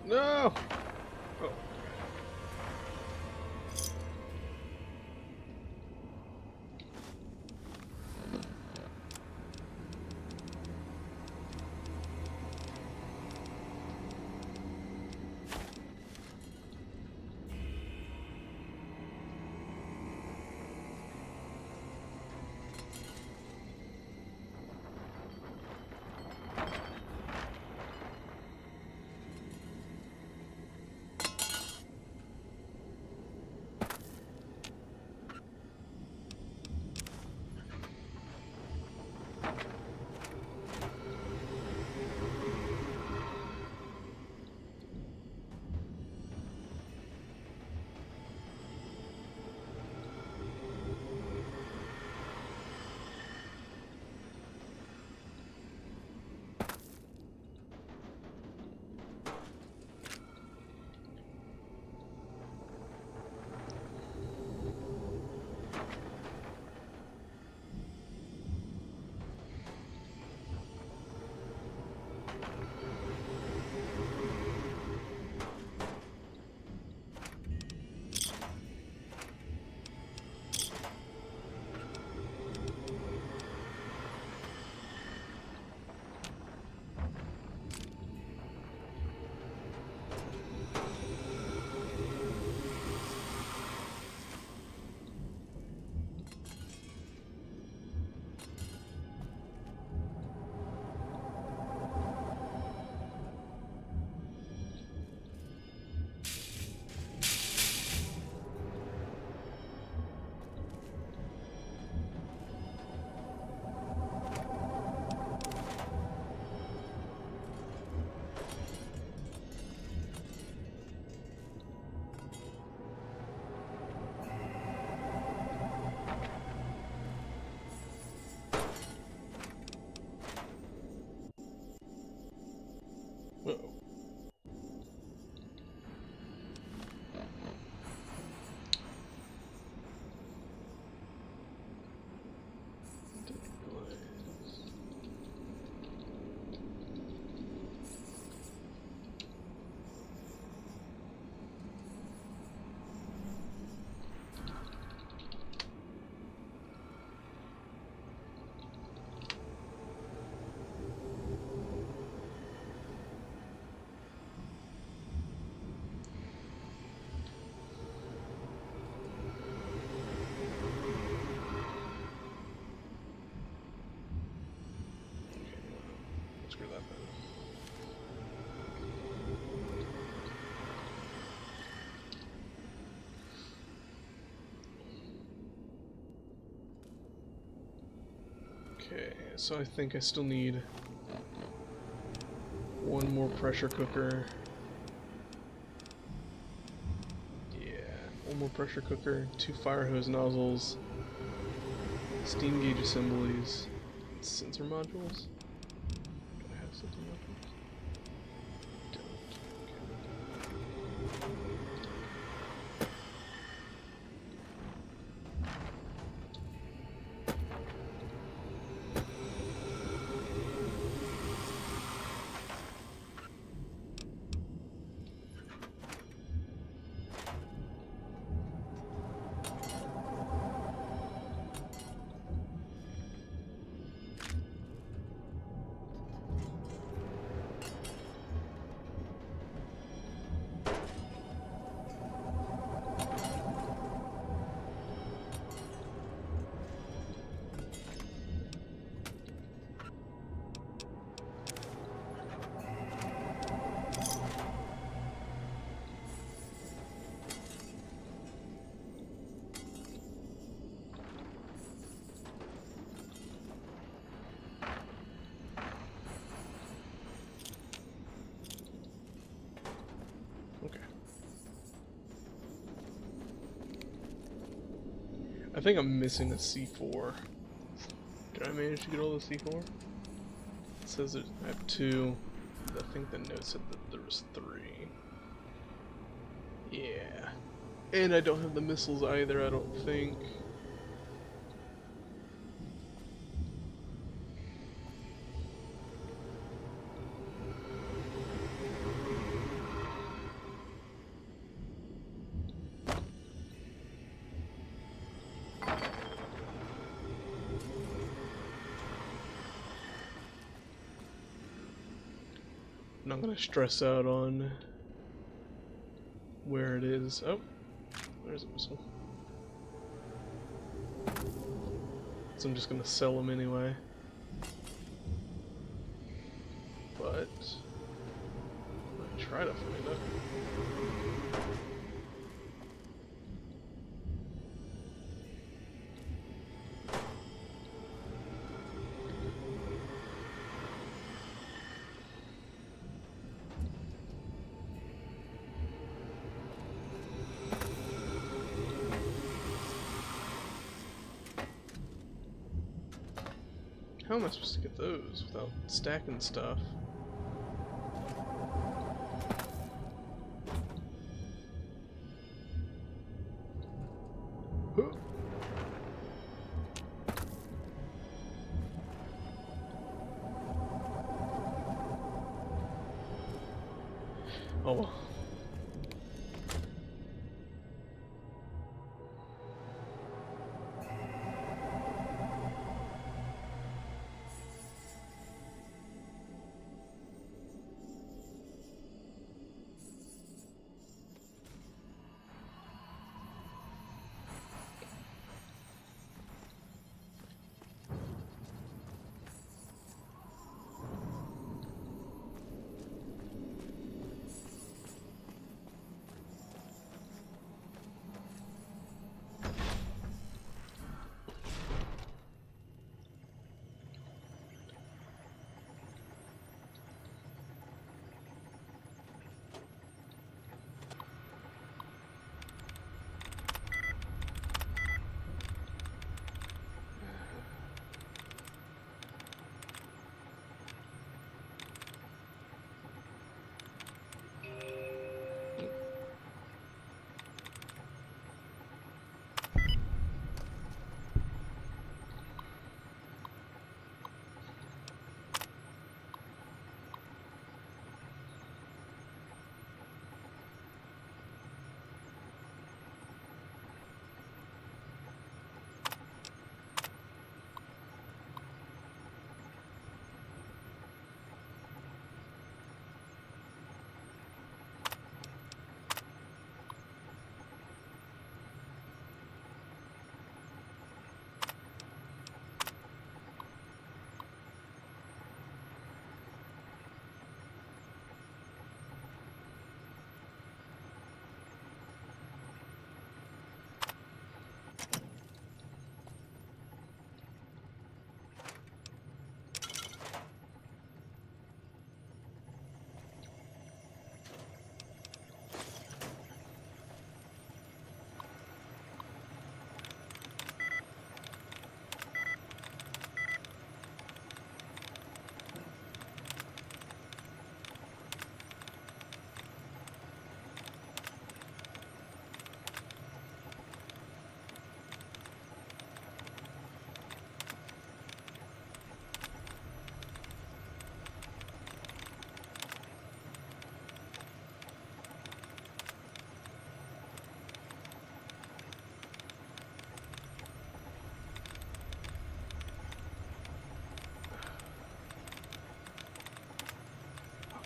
No! Oh. Uh-oh. Didn't realize. Screw that then. Okay, so I think I still need one more pressure cooker. Yeah, one more pressure cooker, 2 fire hose nozzles, steam gauge assemblies, sensor modules. Do I have sensor modules? Don't. Okay. I think I'm missing a C4. Did I manage to get all the C4? It says that I have 2. I think the note said that there was 3. Yeah. And I don't have the missiles either, I don't think. not gonna stress out on where it is. Oh, there's a missile. So I'm just gonna sell them anyway. But I try to find it. How am I supposed to get those without stacking stuff? Huh. Oh well.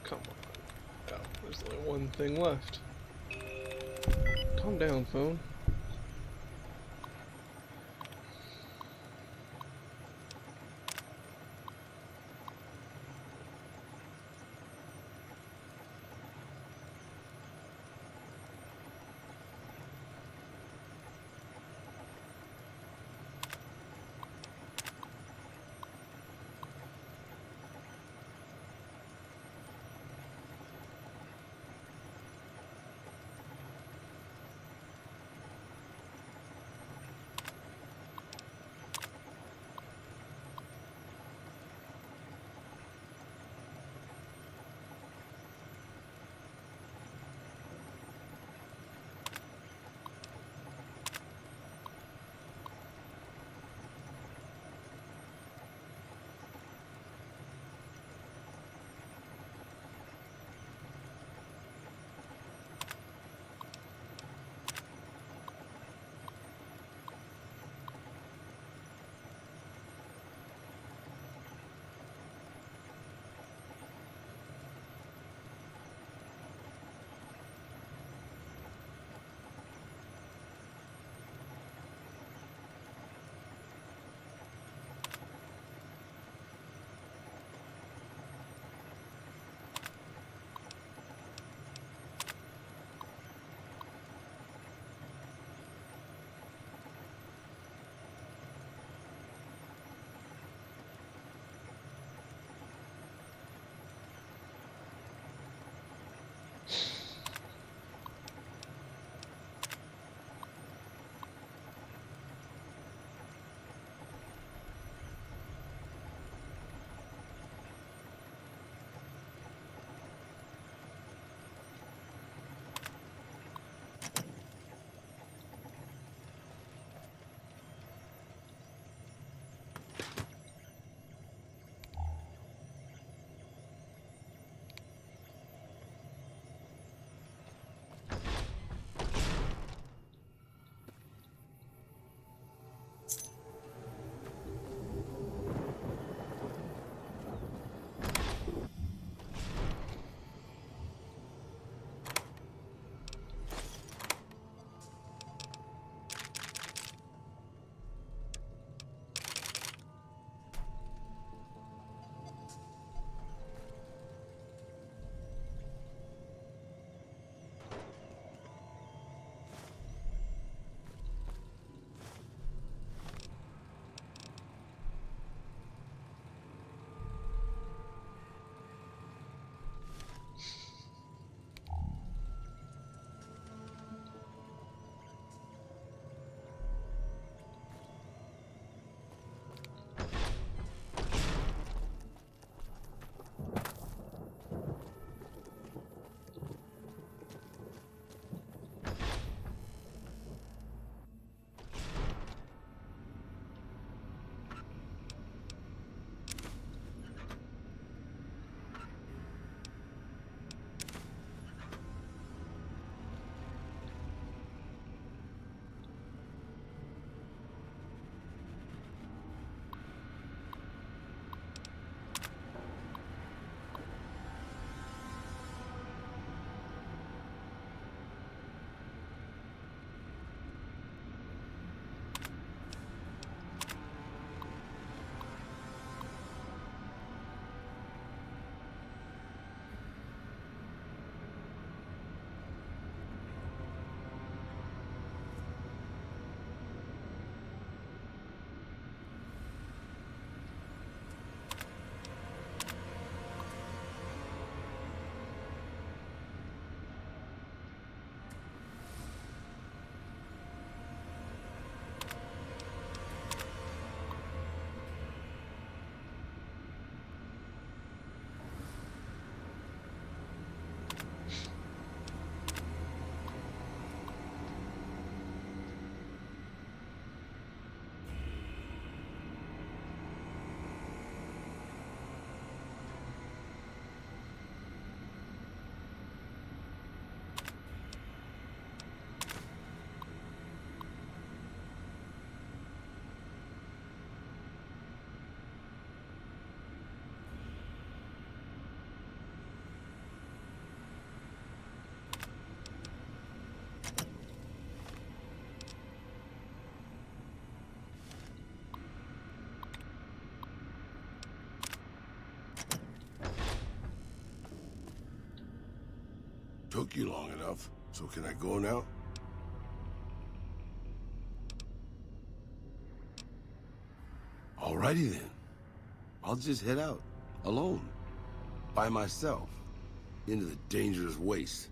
Come on. Oh, there's only one thing left. Calm down, phone. took you long enough, so can I go now? Alrighty then. I'll just head out, alone, by myself, into the dangerous waste.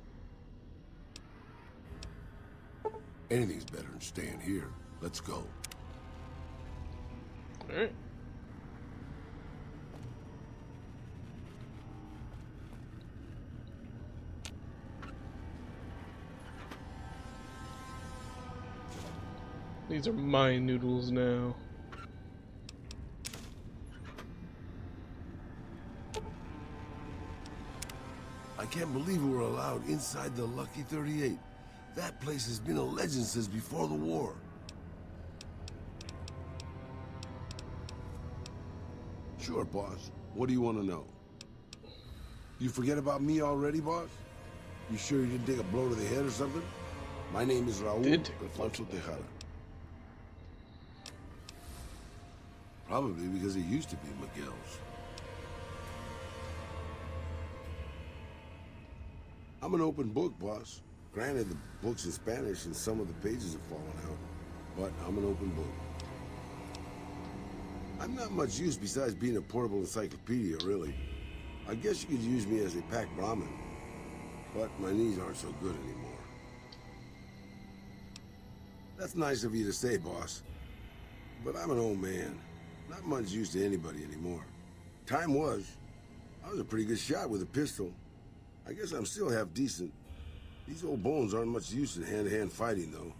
Anything's better than staying here. Let's go. Alright. These are my noodles now. I can't believe we were allowed inside the Lucky 38. That place has been a legend since before the war. Sure, boss. What do you want to know? You forget about me already, boss? You sure you didn't take a blow to the head or something? My name is Raul Alfonso Tejada. Probably because it used to be Miguel's. I'm an open book, boss. Granted, the book's in Spanish and some of the pages have fallen out, but I'm an open book. I'm not much use besides being a portable encyclopedia, really. I guess you could use me as a pack Brahmin, but my knees aren't so good anymore. That's nice of you to say, boss, but I'm an old man. Not much use to anybody anymore. Time was. I was a pretty good shot with a pistol. I guess I'm still half decent. These old bones aren't much use in hand-to-hand fighting, though.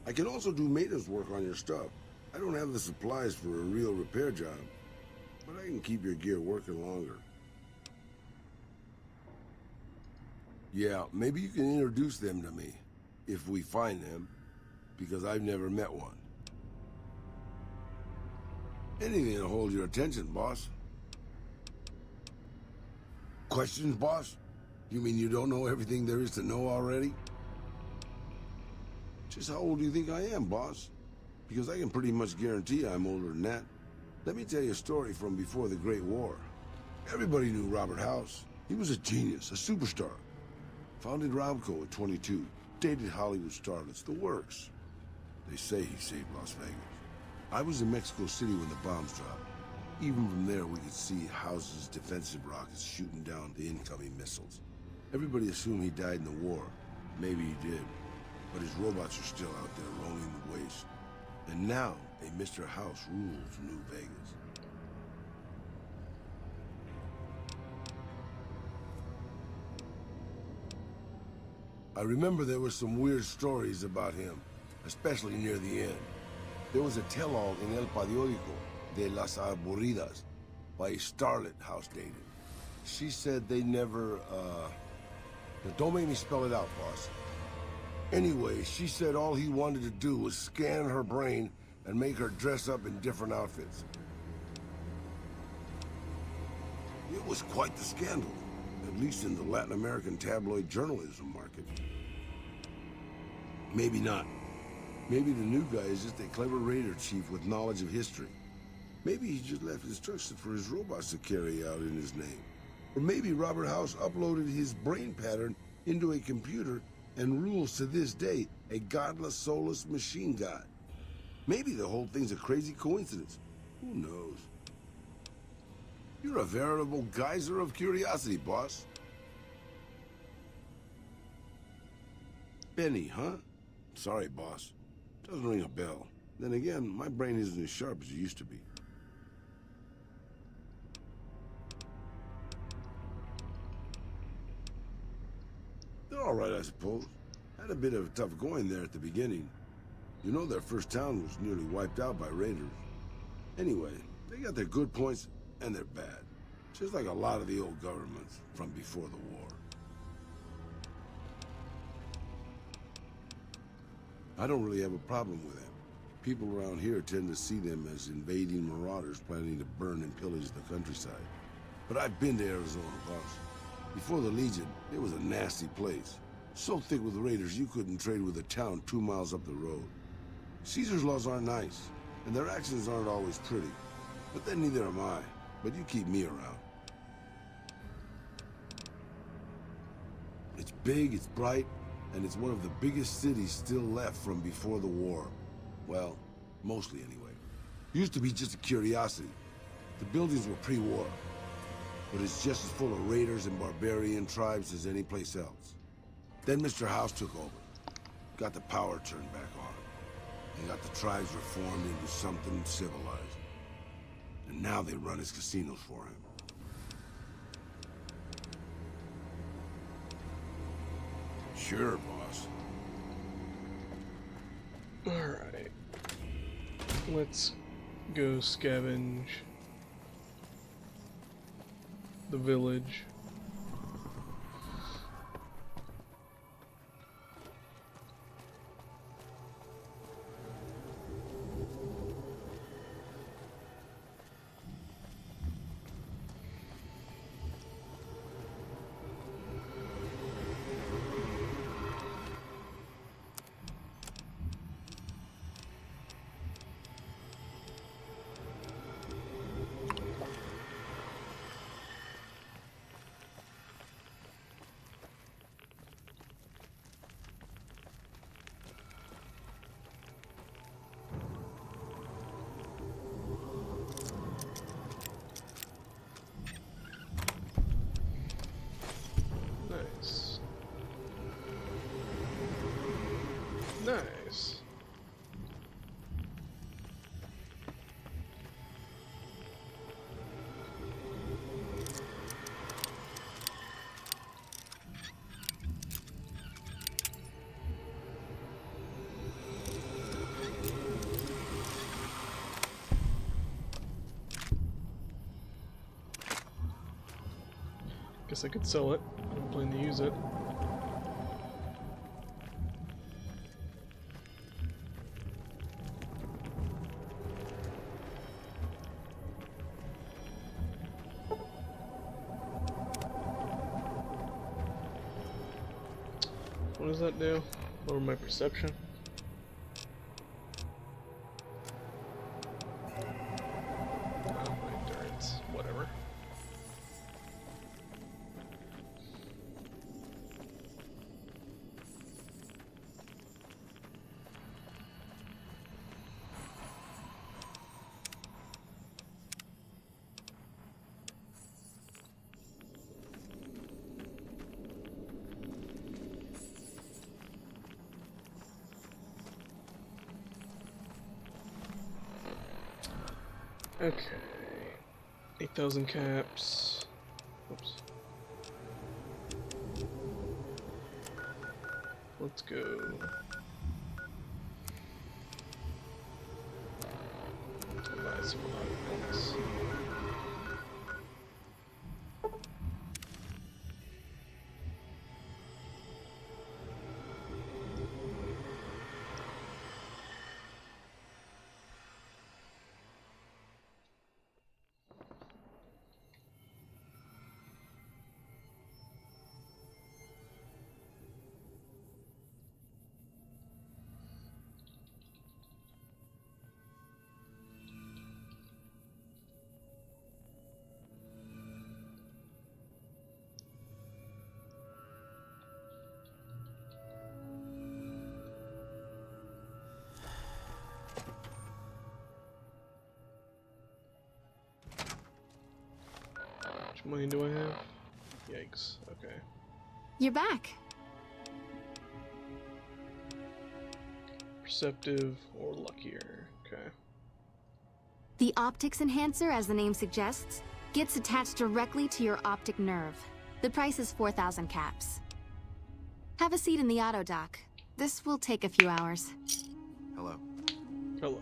I can also do maintenance work on your stuff. I don't have the supplies for a real repair job, but I can keep your gear working longer. Yeah, maybe you can introduce them to me, if we find them, because I've never met one. Anything to hold your attention, boss. Questions, boss? You mean you don't know everything there is to know already? Just how old do you think I am, boss? Because I can pretty much guarantee I'm older than that. Let me tell you a story from before the Great War. Everybody knew Robert House. He was a genius, a superstar. Founded Robco at 22. Dated Hollywood starlets, the works. They say he saved Las Vegas. I was in Mexico City when the bombs dropped. Even from there, we could see House's defensive rockets shooting down the incoming missiles. Everybody assumed he died in the war. Maybe he did. But his robots are still out there roaming the waste. And now, a Mr. House rules New Vegas. I remember there were some weird stories about him, especially near the end. There was a tell-all in El Periódico de las Aburridas by a starlet House dated. She said they never, Now don't make me spell it out, boss. Anyway, she said all he wanted to do was scan her brain and make her dress up in different outfits. It was quite the scandal, at least in the Latin American tabloid journalism market. Maybe not. Maybe the new guy is just a clever raider chief with knowledge of history. Maybe he just left instructions for his robots to carry out in his name. Or maybe Robert House uploaded his brain pattern into a computer and rules to this day a godless, soulless machine god. Maybe the whole thing's a crazy coincidence. Who knows? You're a veritable geyser of curiosity, boss. Benny, huh? Sorry, boss. Doesn't ring a bell. Then again, my brain isn't as sharp as it used to be. They're all right, I suppose. Had a bit of a tough going there at the beginning. You know their first town was nearly wiped out by raiders. Anyway, they got their good points and their bad. Just like a lot of the old governments from before the war. I don't really have a problem with them. People around here tend to see them as invading marauders planning to burn and pillage the countryside. But I've been to Arizona, boss. Before the Legion, it was a nasty place. So thick with raiders you couldn't trade with a town 2 miles up the road. Caesar's laws aren't nice, and their actions aren't always pretty. But then neither am I. But you keep me around. It's big, it's bright, and it's one of the biggest cities still left from before the war. Well, mostly anyway. Used to be just a curiosity. The buildings were pre-war, but it's just as full of raiders and barbarian tribes as any place else. Then Mr. House took over, got the power turned back on, and got the tribes reformed into something civilized. And now they run his casinos for him. Sure, boss. Alright. Let's go scavenge the village. Nice. Nice. Guess I could sell it. I don't plan to use it. What does that do? Lower my perception? Oh, my endurance. Whatever. Okay. 8,000 caps. Oops. Let's go. Buy some points. How much money do I have? Yikes. Okay. You're back. Perceptive or luckier. Okay. The optics enhancer, as the name suggests, gets attached directly to your optic nerve. The price is 4,000 caps. Have a seat in the auto dock. This will take a few hours. Hello. Hello.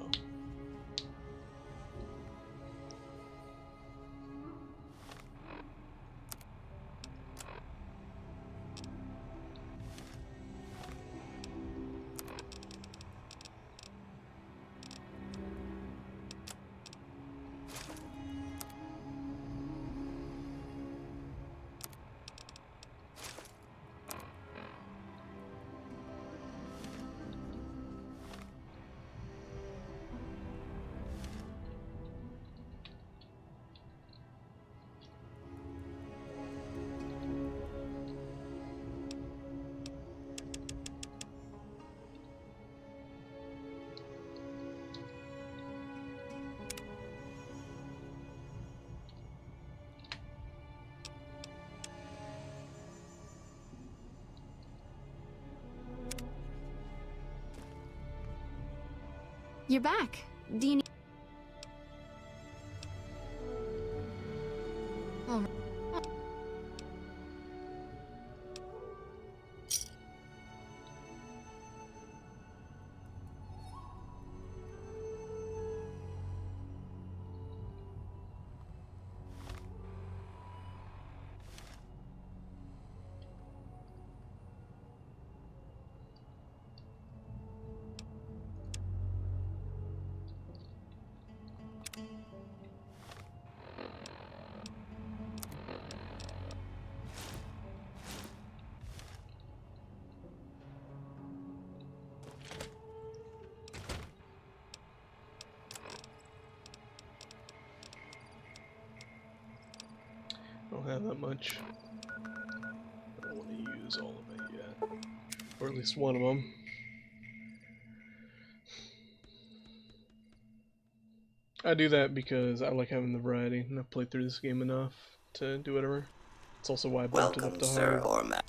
You're back. Do you need... All right. I don't have that much. I don't want to use all of it yet. Or at least one of them. I do that because I like having the variety, and I've played through this game enough to do whatever. It's also why I bumped it up Welcome, to sir hard. or ma-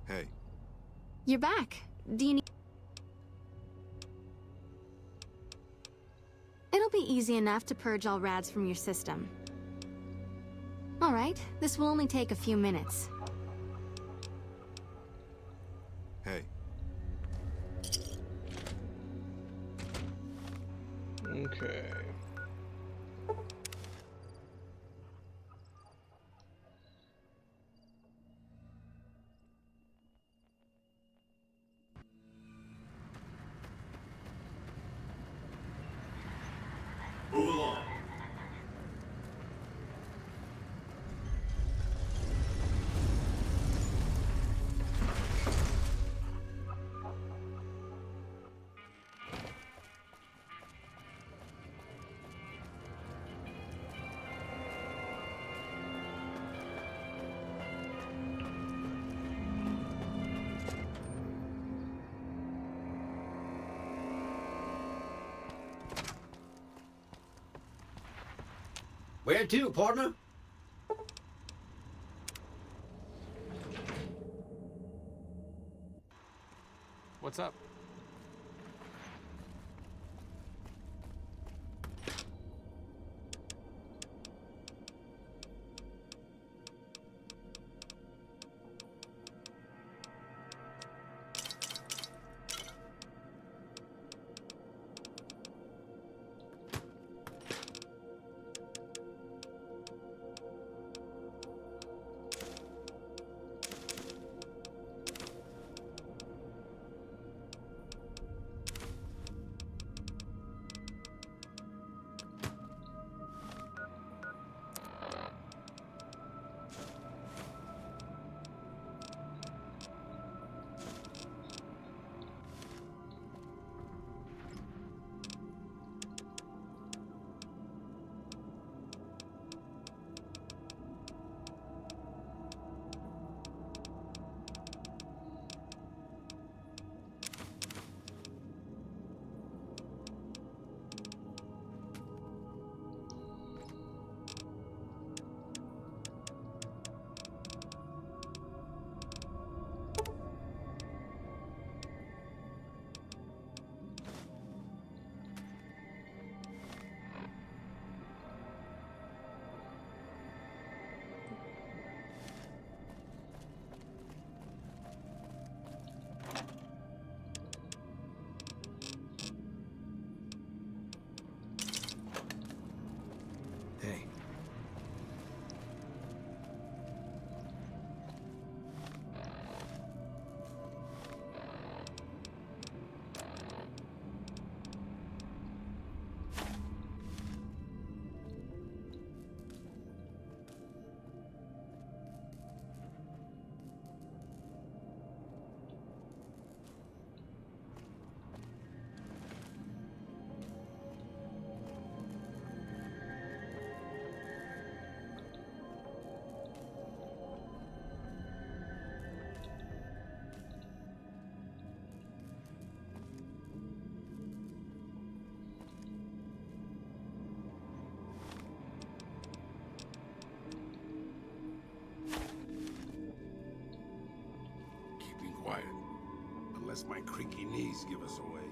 Hey, You're back. Do you need... It'll be easy enough to purge all rads from your system. Alright, this will only take a few minutes. hey, Okay. Move along. Where to, partner? What's up? Hey. lest my creaky knees give us away.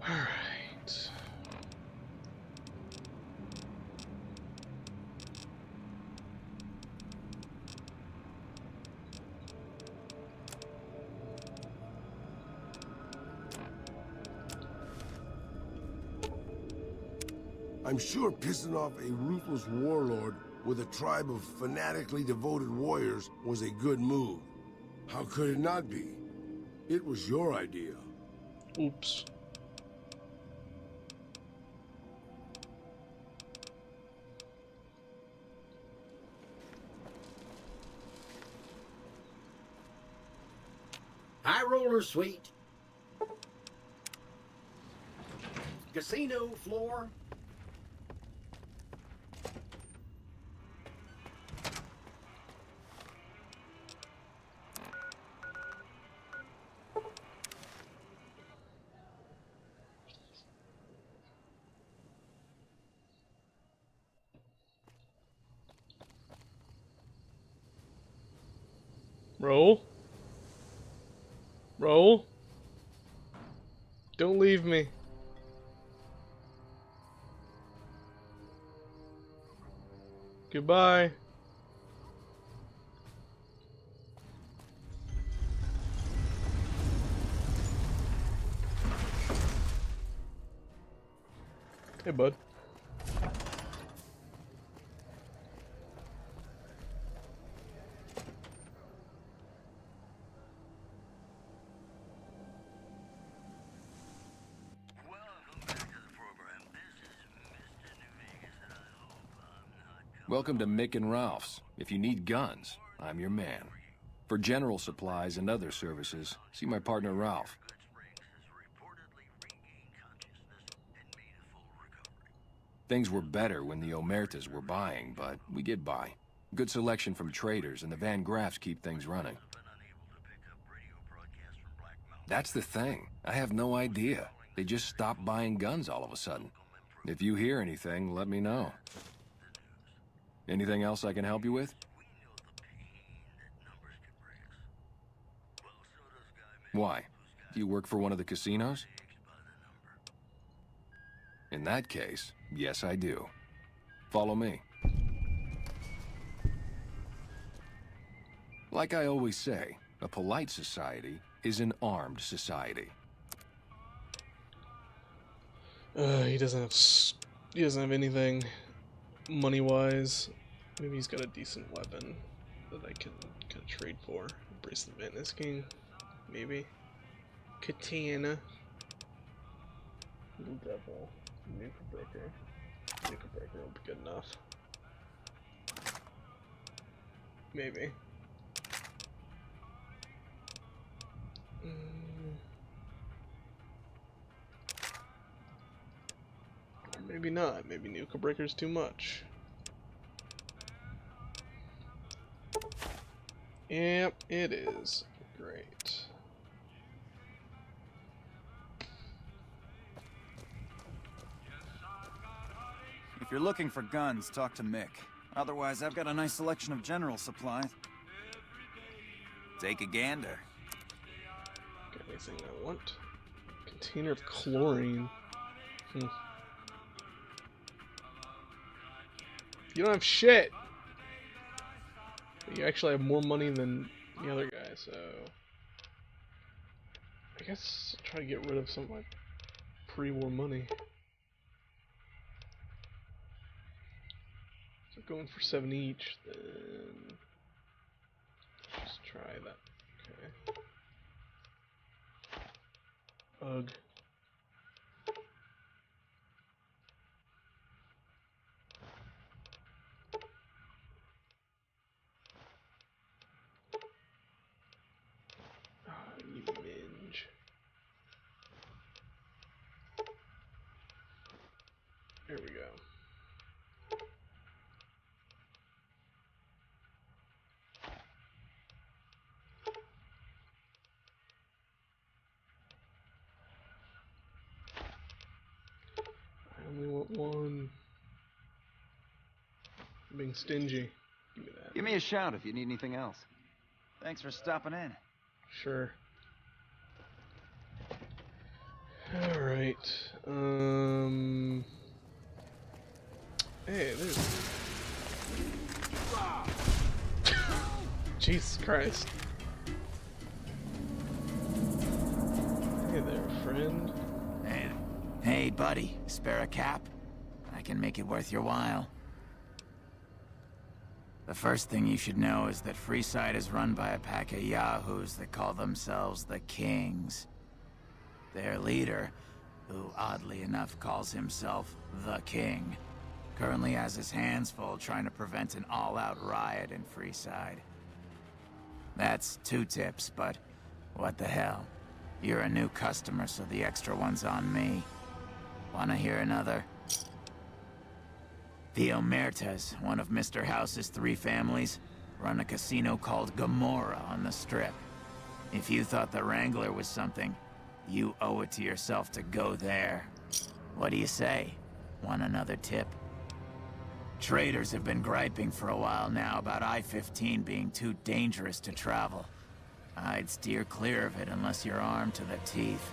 Alright. I'm sure pissing off a ruthless warlord with a tribe of fanatically devoted warriors was a good move. How could it not be? It was your idea. Oops. High roller suite. Casino floor. Roll. Roll. Don't leave me. Goodbye. Hey, bud. Welcome to Mick and Ralph's. If you need guns, I'm your man. For general supplies and other services, see my partner Ralph. Things were better when the Omertas were buying, but we get by. Good selection from traders, and the Van Graffs keep things running. That's the thing. I have no idea. They just stopped buying guns all of a sudden. If you hear anything, let me know. Anything else I can help you with? Why? Do you work for one of the casinos? In that case, yes I do. Follow me. Like I always say, a polite society is an armed society. He doesn't have he doesn't have anything money-wise. Maybe he's got a decent weapon that I can trade for. Embrace the Madness King, maybe. Katana. Blue Devil. Nuka Breaker. Nuka Breaker will be good enough. Maybe. Or maybe not. Maybe Nuka Breaker's too much. Yep, it is. Great. If you're looking for guns, talk to Mick. Otherwise, I've got a nice selection of general supplies. Take a gander. Got anything I want? Container of chlorine. You don't have shit! But you actually have more money than the other guy, so... I guess I'll try to get rid of some of my pre-war money. So going for 7 each, then... Let's try that. Okay. Ugh. You minge. There we go. I only want one. I'm being stingy. Give me that. Give me a shout if you need anything else. Thanks for stopping in. Sure. Alright. Hey, there's... Jesus Christ. Hey there, friend. Hey, buddy. Spare a cap? I can make it worth your while. The first thing you should know is that Freeside is run by a pack of yahoos that call themselves the Kings. Their leader, who oddly enough calls himself the King, currently has his hands full trying to prevent an all-out riot in Freeside. That's 2 tips, but what the hell? You're a new customer, so the extra one's on me. Wanna hear another? The Omertas, one of Mr. House's 3 families, run a casino called Gomorrah on the Strip. If you thought the Wrangler was something, you owe it to yourself to go there. What do you say? Want another tip? Traders have been griping for a while now about I-15 being too dangerous to travel. I'd steer clear of it unless you're armed to the teeth.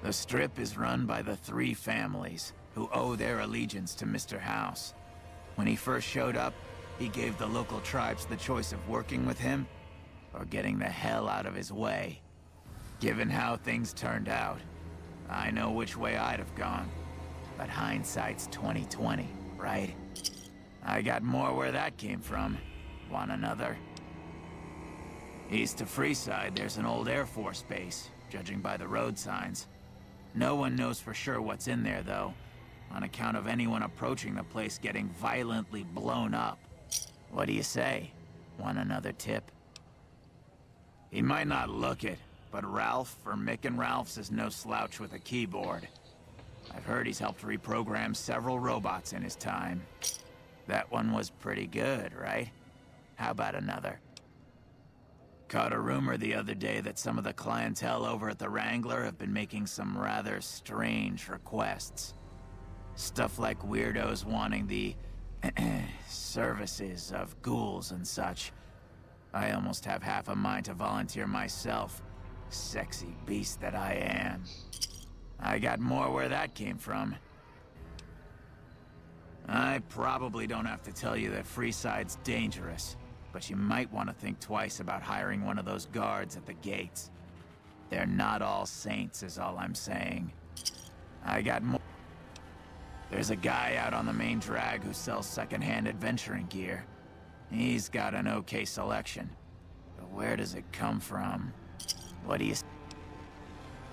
The Strip is run by the 3 families, who owe their allegiance to Mr. House. When he first showed up, he gave the local tribes the choice of working with him or getting the hell out of his way. Given how things turned out, I know which way I'd have gone. But hindsight's 20/20, right? I got more where that came from. Want another? East of Freeside, there's an old Air Force base, judging by the road signs. No one knows for sure what's in there, though, on account of anyone approaching the place getting violently blown up. What do you say? Want another tip? He might not look it, but Ralph, for Mick and Ralph's, is no slouch with a keyboard. I've heard he's helped reprogram several robots in his time. That one was pretty good, right? How about another? Caught a rumor the other day that some of the clientele over at the Wrangler have been making some rather strange requests. Stuff like weirdos wanting the services of ghouls and such. I almost have half a mind to volunteer myself. Sexy beast that I am. I got more where that came from. I probably don't have to tell you that Freeside's dangerous, but you might want to think twice about hiring one of those guards at the gates. They're not all saints, is all I'm saying. I got more. There's a guy out on the main drag who sells second-hand adventuring gear. He's got an okay selection. But where does it come from? What do you...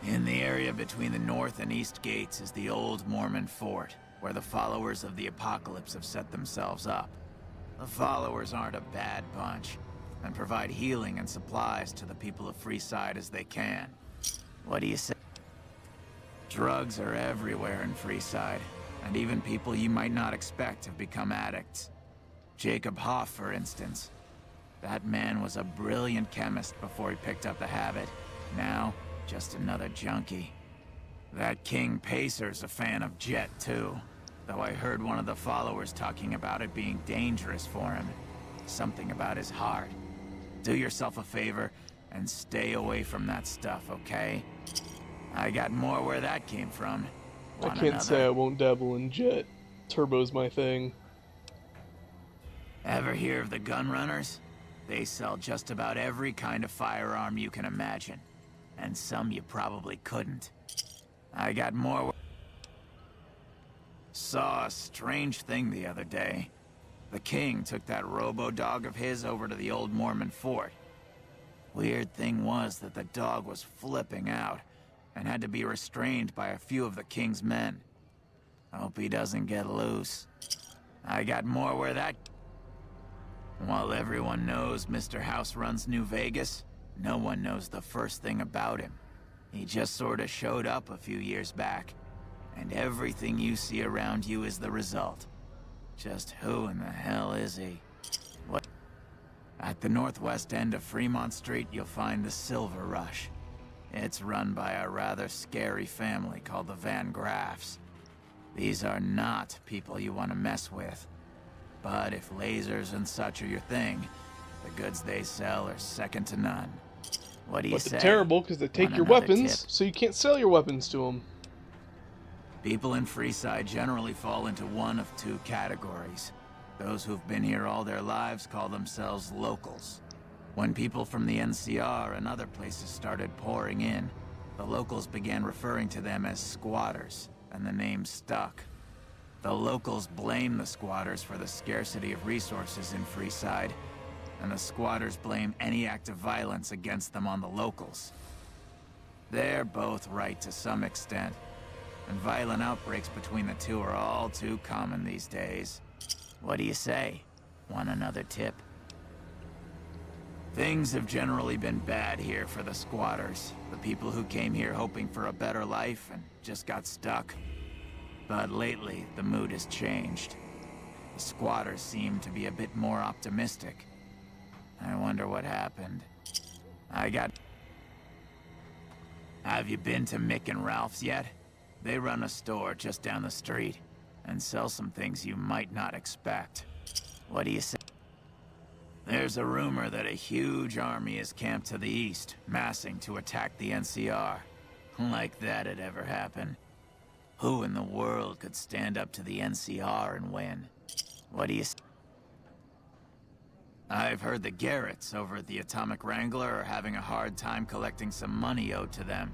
In the area between the north and east gates is the old Mormon fort, where the followers of the Apocalypse have set themselves up. The followers aren't a bad bunch, and provide healing and supplies to the people of Freeside as they can. What do you say? Drugs are everywhere in Freeside, and even people you might not expect have become addicts. Jacob Hoff, for instance. That man was a brilliant chemist before he picked up the habit. Now, just another junkie. That King Pacer's a fan of Jet, too. Though I heard one of the followers talking about it being dangerous for him. Something about his heart. Do yourself a favor and stay away from that stuff, okay? I got more where that came from. I can't say I won't dabble in Jet. Turbo's my thing. Ever hear of the Gun Runners? They sell just about every kind of firearm you can imagine. And some you probably couldn't. I got more... Saw a strange thing the other day. The King took that robo-dog of his over to the old Mormon fort. Weird thing was that the dog was flipping out, and had to be restrained by a few of the King's men. Hope he doesn't get loose. I got more where that... While everyone knows Mr. House runs New Vegas, no one knows the first thing about him. He just sorta showed up a few years back, and everything you see around you is the result. Just who in the hell is he? What? At the northwest end of Fremont Street, you'll find the Silver Rush. It's run by a rather scary family called the Van Graffs. These are not people you want to mess with. But if lasers and such are your thing, the goods they sell are second to none. What do you say? But they're terrible because they take Want your another weapons, tip? so you can't sell your weapons to them. People in Freeside generally fall into one of two categories. Those who've been here all their lives call themselves locals. When people from the NCR and other places started pouring in, the locals began referring to them as squatters, and the name stuck. The locals blame the squatters for the scarcity of resources in Freeside, and the squatters blame any act of violence against them on the locals. They're both right to some extent, and violent outbreaks between the two are all too common these days. What do you say? Want another tip? Things have generally been bad here for the squatters, the people who came here hoping for a better life and just got stuck. But lately, the mood has changed. The squatters seem to be a bit more optimistic. I wonder what happened. Have you been to Mick and Ralph's yet? They run a store just down the street and sell some things you might not expect. What do you say? There's a rumor that a huge army is camped to the east, massing to attack the NCR. Like that'd ever happen. Who in the world could stand up to the NCR and win? What do you say? I've heard the Garretts over at the Atomic Wrangler are having a hard time collecting some money owed to them.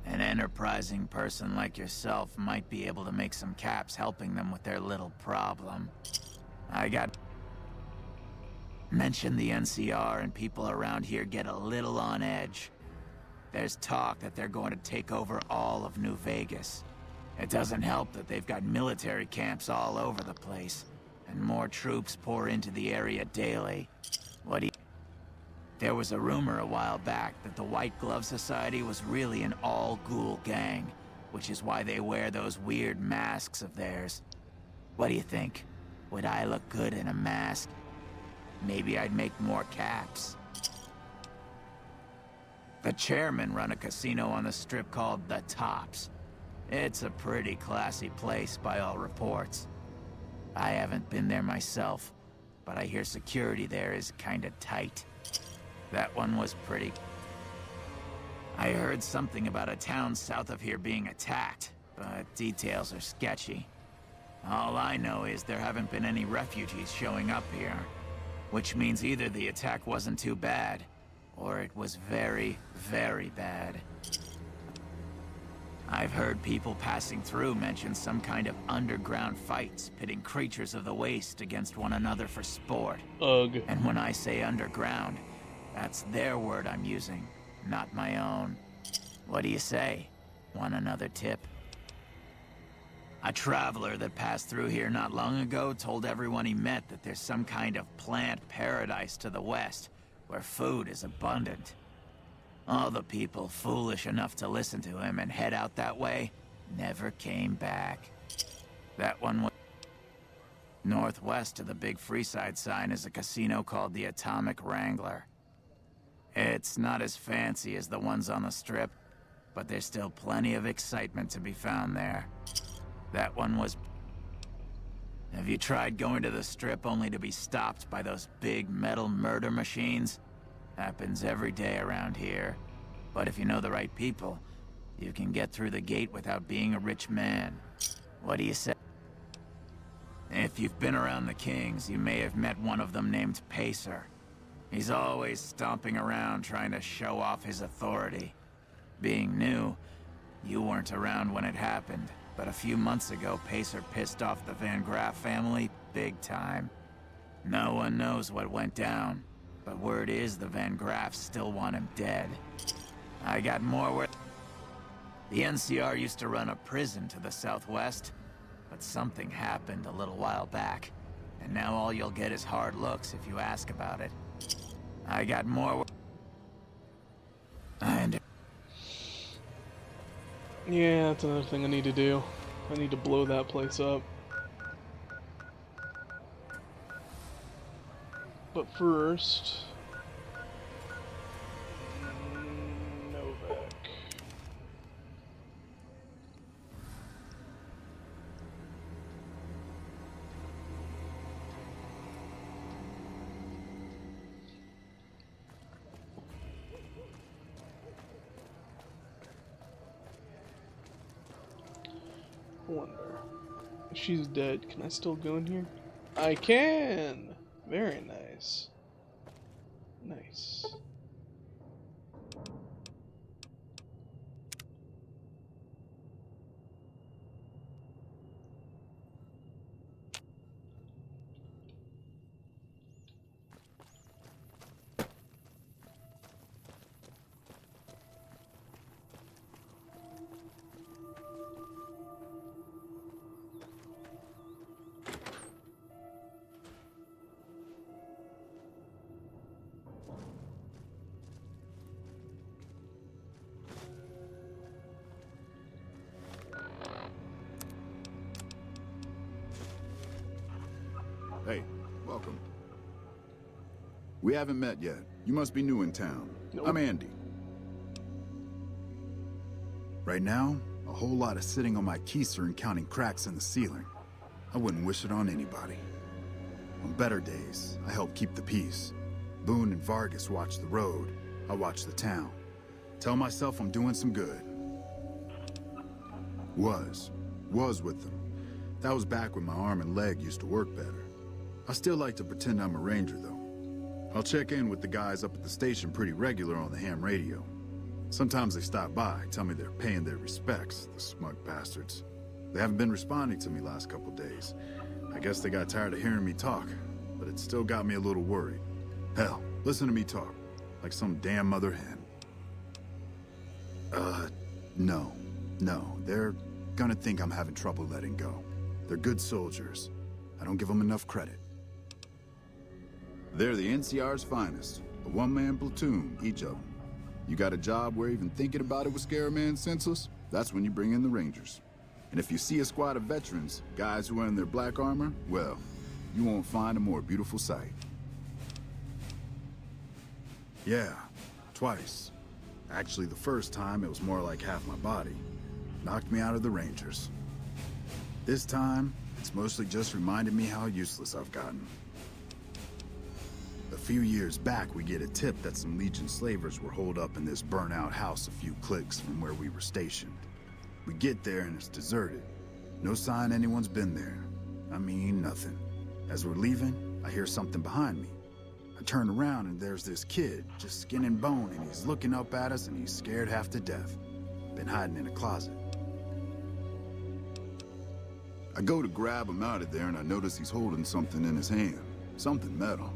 An enterprising person like yourself might be able to make some caps helping them with their little problem. Mention the NCR and people around here get a little on edge. There's talk that they're going to take over all of New Vegas. It doesn't help that they've got military camps all over the place, and more troops pour into the area daily. There was a rumor a while back that the White Glove Society was really an all-ghoul gang, which is why they wear those weird masks of theirs. What do you think? Would I look good in a mask? Maybe I'd make more caps. The chairmen run a casino on the strip called The Tops. It's a pretty classy place by all reports. I haven't been there myself, but I hear security there is kinda tight. That one was pretty... I heard something about a town south of here being attacked, but details are sketchy. All I know is there haven't been any refugees showing up here, which means either the attack wasn't too bad, or it was very, very bad. I've heard people passing through mention some kind of underground fights pitting creatures of the waste against one another for sport. Ugh. And when I say underground, that's their word I'm using, not my own. What do you say? Want another tip? A traveler that passed through here not long ago told everyone he met that there's some kind of plant paradise to the west, where food is abundant. All the people foolish enough to listen to him and head out that way never came back. That one was... Northwest of the big Freeside sign is a casino called the Atomic Wrangler. It's not as fancy as the ones on the strip, but there's still plenty of excitement to be found there. That one was... Have you tried going to the strip only to be stopped by those big metal murder machines? Happens every day around here. But if you know the right people, you can get through the gate without being a rich man. What do you say? If you've been around the Kings, you may have met one of them named Pacer. He's always stomping around trying to show off his authority. Being new, you weren't around when it happened, but a few months ago, Pacer pissed off the Van Graff family big time. No one knows what went down, but word is the Van Graffs still want him dead. I got more word. The NCR used to run a prison to the southwest, but something happened a little while back, and now all you'll get is hard looks if you ask about it. I got more. Yeah, that's another thing I need to do. I need to blow that place up. But first... Novak. Wonder. If she's dead, can I still go in here? I can! Very nice. Nice. Hey, welcome. We haven't met yet. You must be new in town. Nope. I'm Andy. Right now, a whole lot of sitting on my keister and counting cracks in the ceiling. I wouldn't wish it on anybody. On better days, I help keep the peace. Boone and Vargas watch the road. I watch the town. Tell myself I'm doing some good. Was with them. That was back when my arm and leg used to work better. I still like to pretend I'm a ranger, though. I'll check in with the guys up at the station pretty regular on the ham radio. Sometimes they stop by, tell me they're paying their respects, the smug bastards. They haven't been responding to me last couple days. I guess they got tired of hearing me talk, but it still got me a little worried. Hell, listen to me talk, like some damn mother hen. No, they're gonna think I'm having trouble letting go. They're good soldiers. I don't give them enough credit. They're the NCR's finest, a one-man platoon, each of them. You got a job where even thinking about it would scare a man senseless? That's when you bring in the Rangers. And if you see a squad of veterans, guys who are in their black armor, well, you won't find a more beautiful sight. Yeah, twice. Actually, the first time, it was more like half my body. Knocked me out of the Rangers. This time, it's mostly just reminded me how useless I've gotten. A few years back, we get a tip that some Legion slavers were holed up in this burnt-out house a few clicks from where we were stationed. We get there and it's deserted. No sign anyone's been there. I mean, nothing. As we're leaving, I hear something behind me. I turn around and there's this kid, just skin and bone, and he's looking up at us and he's scared half to death. Been hiding in a closet. I go to grab him out of there and I notice he's holding something in his hand. Something metal.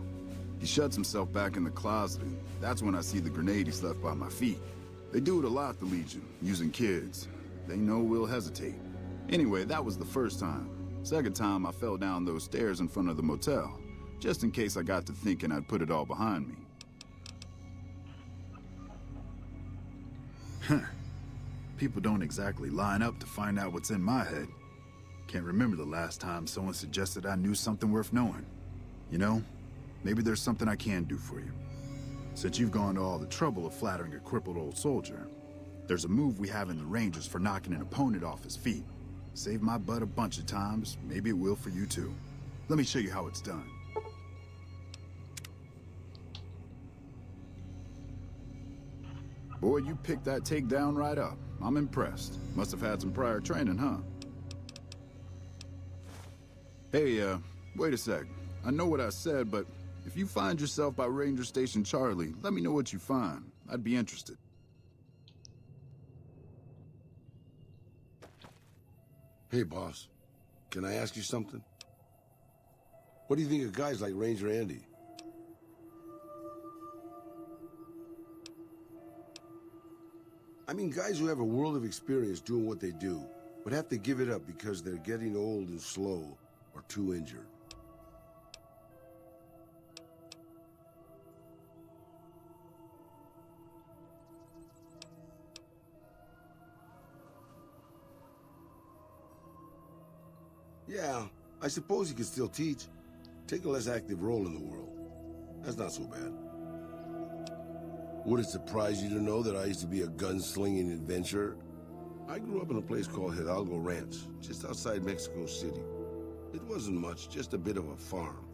He shuts himself back in the closet, and that's when I see the grenade he's left by my feet. They do it a lot, the Legion, using kids. They know we'll hesitate. Anyway, that was the first time. Second time, I fell down those stairs in front of the motel, just in case I got to thinking I'd put it all behind me. Huh. People don't exactly line up to find out what's in my head. Can't remember the last time someone suggested I knew something worth knowing. You know? Maybe there's something I can do for you. Since you've gone to all the trouble of flattering a crippled old soldier, there's a move we have in the Rangers for knocking an opponent off his feet. Saved my butt a bunch of times, maybe it will for you too. Let me show you how it's done. Boy, you picked that takedown right up. I'm impressed. Must have had some prior training, huh? Hey, wait a sec. I know what I said, but if you find yourself by Ranger Station Charlie, let me know what you find. I'd be interested. Hey, boss. Can I ask you something? What do you think of guys like Ranger Andy? I mean, guys who have a world of experience doing what they do, but have to give it up because they're getting old and slow or too injured. I suppose he could still teach. Take a less active role in the world. That's not so bad. Would it surprise you to know that I used to be a gunslinging adventurer? I grew up in a place called Hidalgo Ranch, just outside Mexico City. It wasn't much, just a bit of a farm,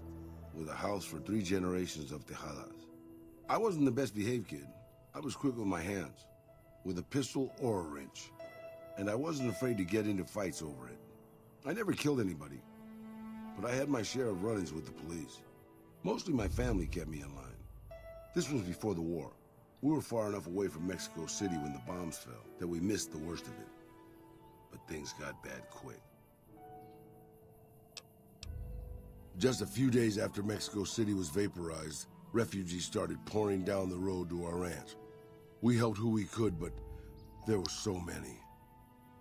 with a house for 3 generations of Tejadas. I wasn't the best behaved kid. I was quick with my hands, with a pistol or a wrench. And I wasn't afraid to get into fights over it. I never killed anybody, but I had my share of run-ins with the police. Mostly my family kept me in line. This was before the war. We were far enough away from Mexico City when the bombs fell that we missed the worst of it. But things got bad quick. Just a few days after Mexico City was vaporized, refugees started pouring down the road to our ranch. We helped who we could, but there were so many.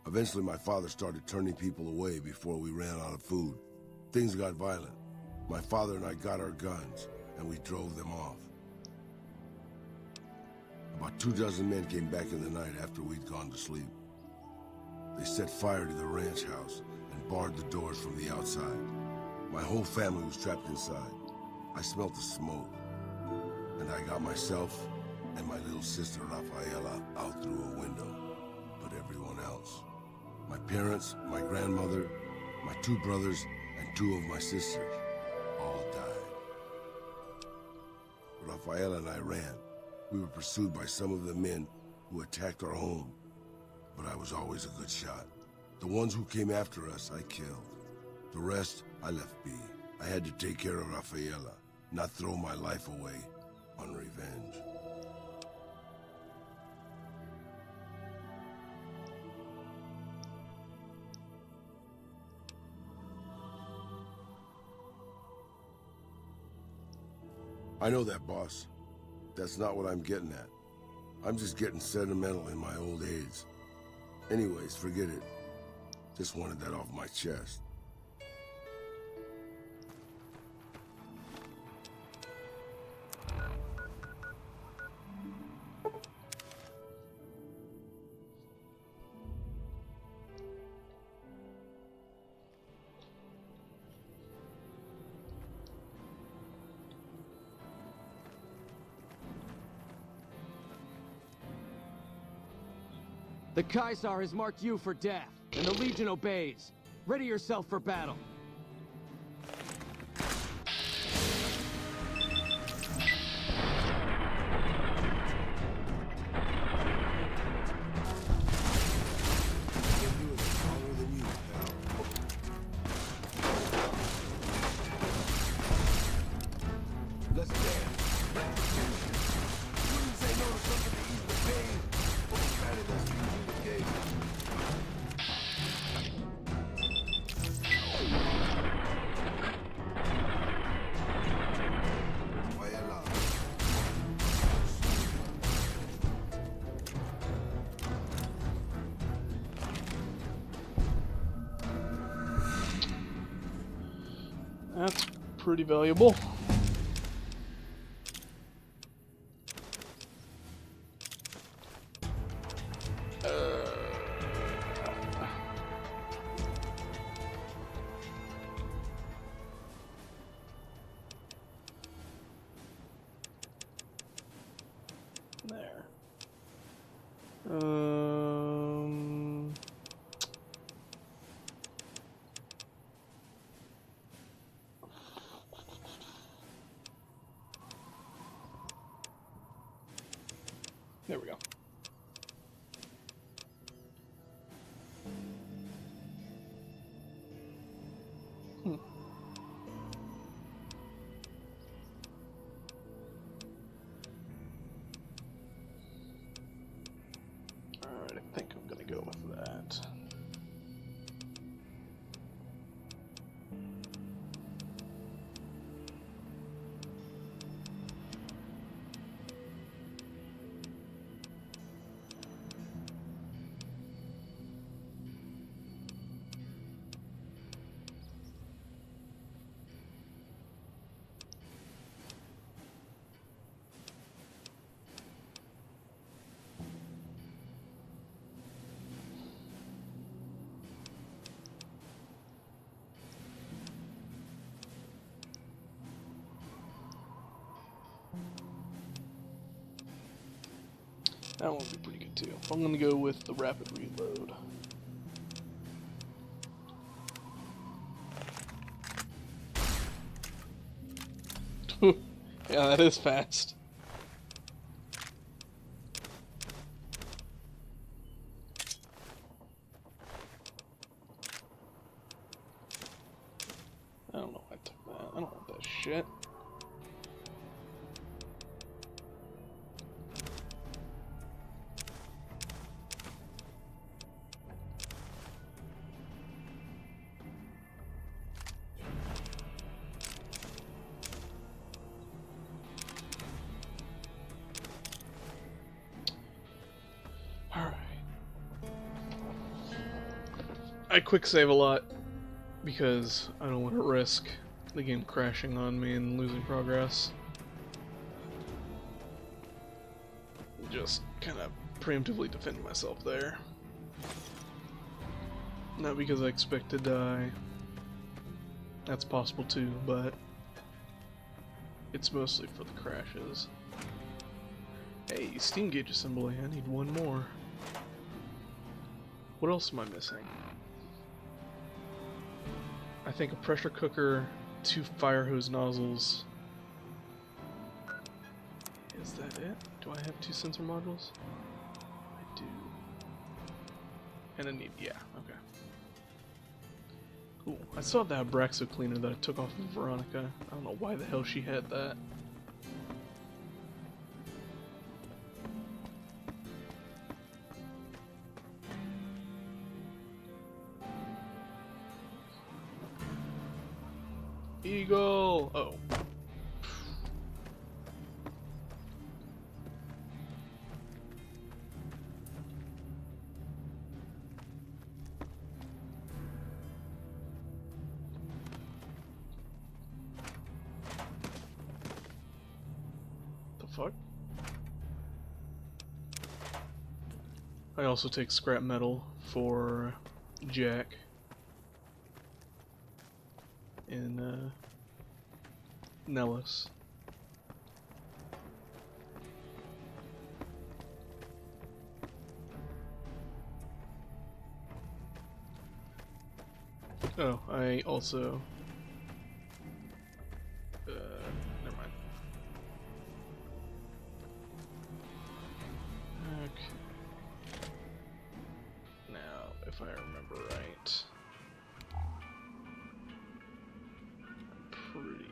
Eventually, my father started turning people away before we ran out of food. Things got violent. My father and I got our guns, and we drove them off. About 24 men came back in the night after we'd gone to sleep. They set fire to the ranch house and barred the doors from the outside. My whole family was trapped inside. I smelt the smoke, and I got myself and my little sister Rafaela out through a window. But everyone else, my parents, my grandmother, my 2 brothers, and 2 of my sisters, all died. Rafaela and I ran. We were pursued by some of the men who attacked our home, but I was always a good shot. The ones who came after us, I killed. The rest, I left be. I had to take care of Rafaela, not throw my life away on revenge. I know that, boss. That's not what I'm getting at. I'm just getting sentimental in my old age. Anyways, forget it. Just wanted that off my chest. The Caesar has marked you for death, and the Legion obeys. Ready yourself for battle. Let's dance. Wouldn't say no to something to ease the pain. But we kind of let's use the game. That's pretty valuable. There. There we go. Alright, I think I'm gonna go with that. That one would be pretty good too. I'm gonna go with the rapid reload. Yeah, that is fast. I don't know why I took that. I don't want that shit. I quick save a lot because I don't want to risk the game crashing on me and losing progress. Just kind of preemptively defend myself there. Not because I expect to die. That's possible too, but it's mostly for the crashes. Hey, steam gauge assembly, I need one more. What else am I missing? I think a pressure cooker, 2 fire hose nozzles. Is that it? Do I have 2 sensor modules? I do. And I need, yeah, okay. Cool. I still have that Abraxo cleaner that I took off of Veronica. I don't know why the hell she had that. Eagle! Oh. The fuck? I also take scrap metal for Jack. In Nellis. Oh, I also never mind. Okay. Now, if I remember right.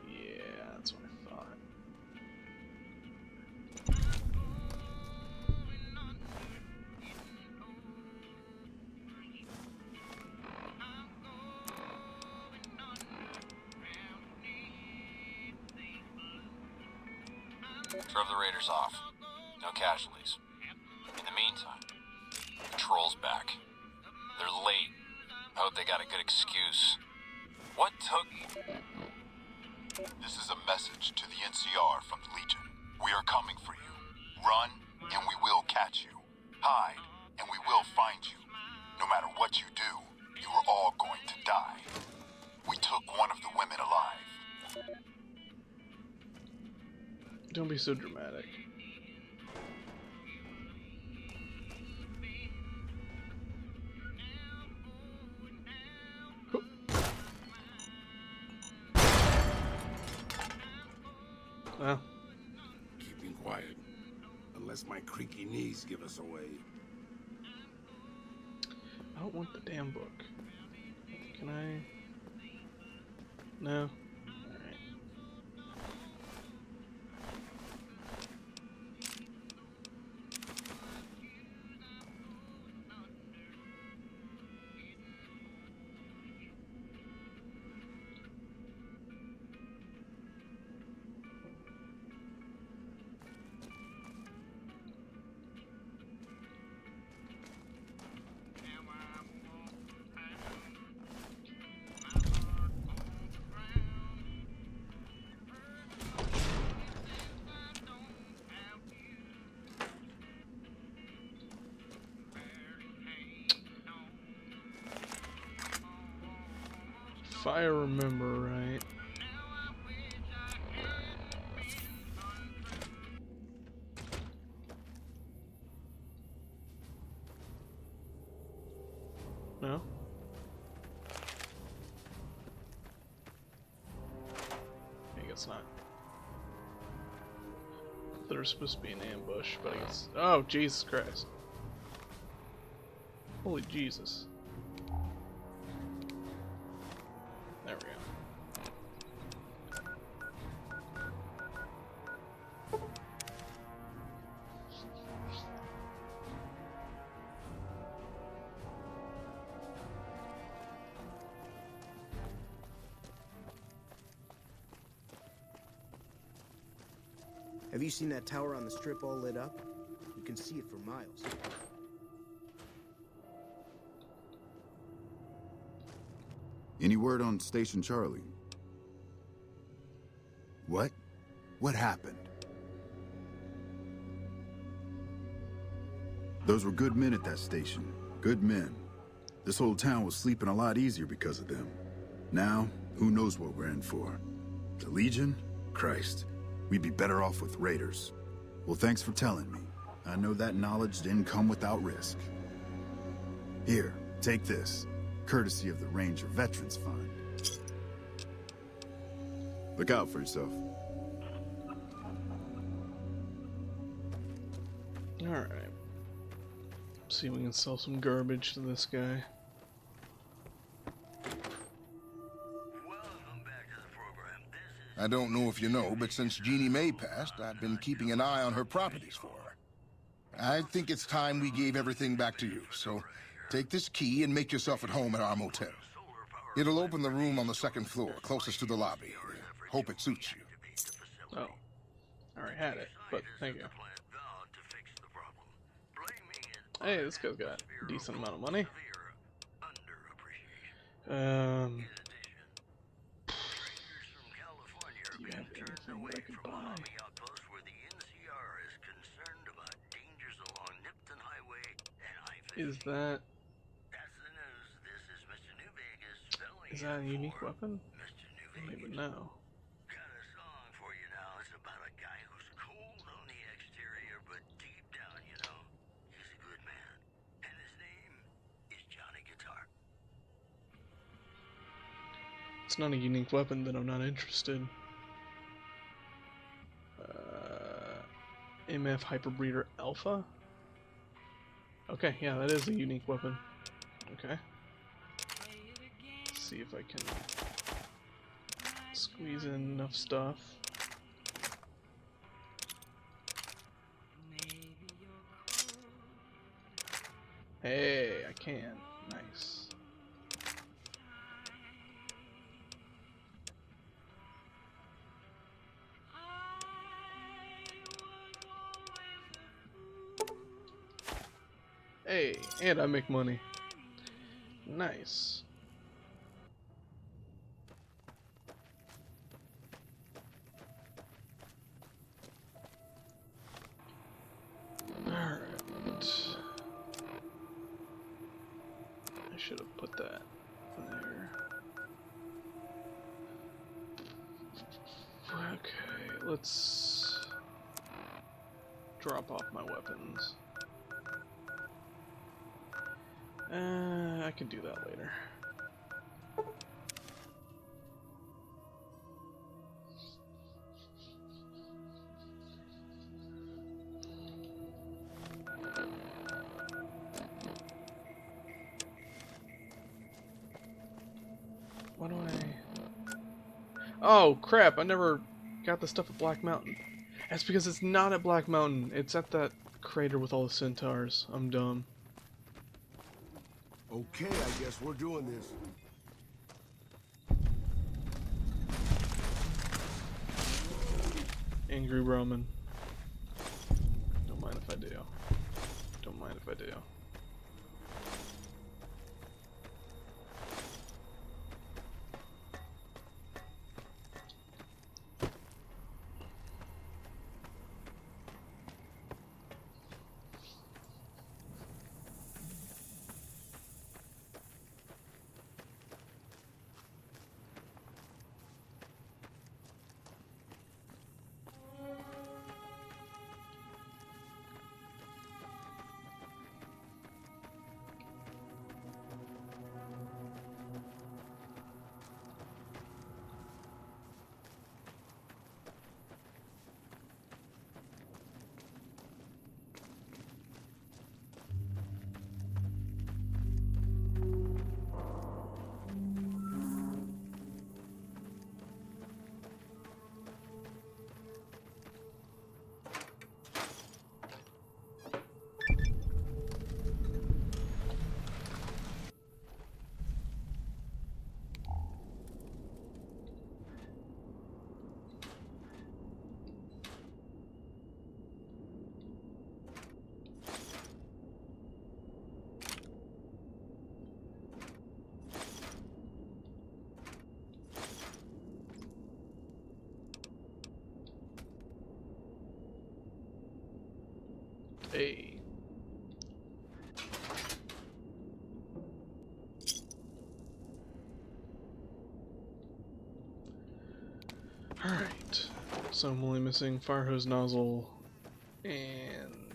Yeah, that's what I thought. Drove the raiders off. No casualties. In the meantime, patrol's back. They're late. I hope they got a good excuse. What took... This is a message to the NCR from the Legion. We are coming for you. Run, and we will catch you. Hide, and we will find you. No matter what you do, you are all going to die. We took one of the women alive. Don't be so dramatic. Well, Keeping quiet. Unless my creaky knees give us away. I don't want the damn book. Can I? No. If I remember right. guess not. There's supposed to be an ambush, but I guess... Oh, Jesus Christ. Holy Jesus. There we go. Have you seen that tower on the strip all lit up? You can see it for miles. Any word on Station Charlie? What? What happened? Those were good men at that station. Good men. This whole town was sleeping a lot easier because of them. Now, who knows what we're in for? The Legion? Christ. We'd be better off with raiders. Well, thanks for telling me. I know that knowledge didn't come without risk. Here, take this. Courtesy of the Ranger Veterans Fund. Look out for yourself. Alright. See if we can sell some garbage to this guy. I don't know if you know, but since Jeannie May passed, I've been keeping an eye on her properties for her. I think it's time we gave everything back to you, so take this key and make yourself at home at our motel. It'll open the room on the second floor, closest to the lobby. Hope it suits you. Oh. I already had it, but thank you. Hey, this guy's got a decent amount of money. Do you have anything that I could buy? Is that a unique weapon? I don't even know. It's not a unique weapon, then I'm not interested. MF Hyperbreeder Alpha? Okay, yeah, that is a unique weapon. Okay. Let's see if I can squeeze in enough stuff. Hey, I can. Nice. Hey, and I make money. Nice. Alright. I should have put that there. Okay, let's drop off my weapons. I can do that later. What do I... Oh, crap, I never got the stuff at Black Mountain. That's because it's not at Black Mountain. It's at that crater with all the centaurs. I'm dumb. Okay, I guess we're doing this. Angry Roman. Don't mind if I do. Don't mind if I do. Hey. Alright. So I'm only missing fire hose nozzle and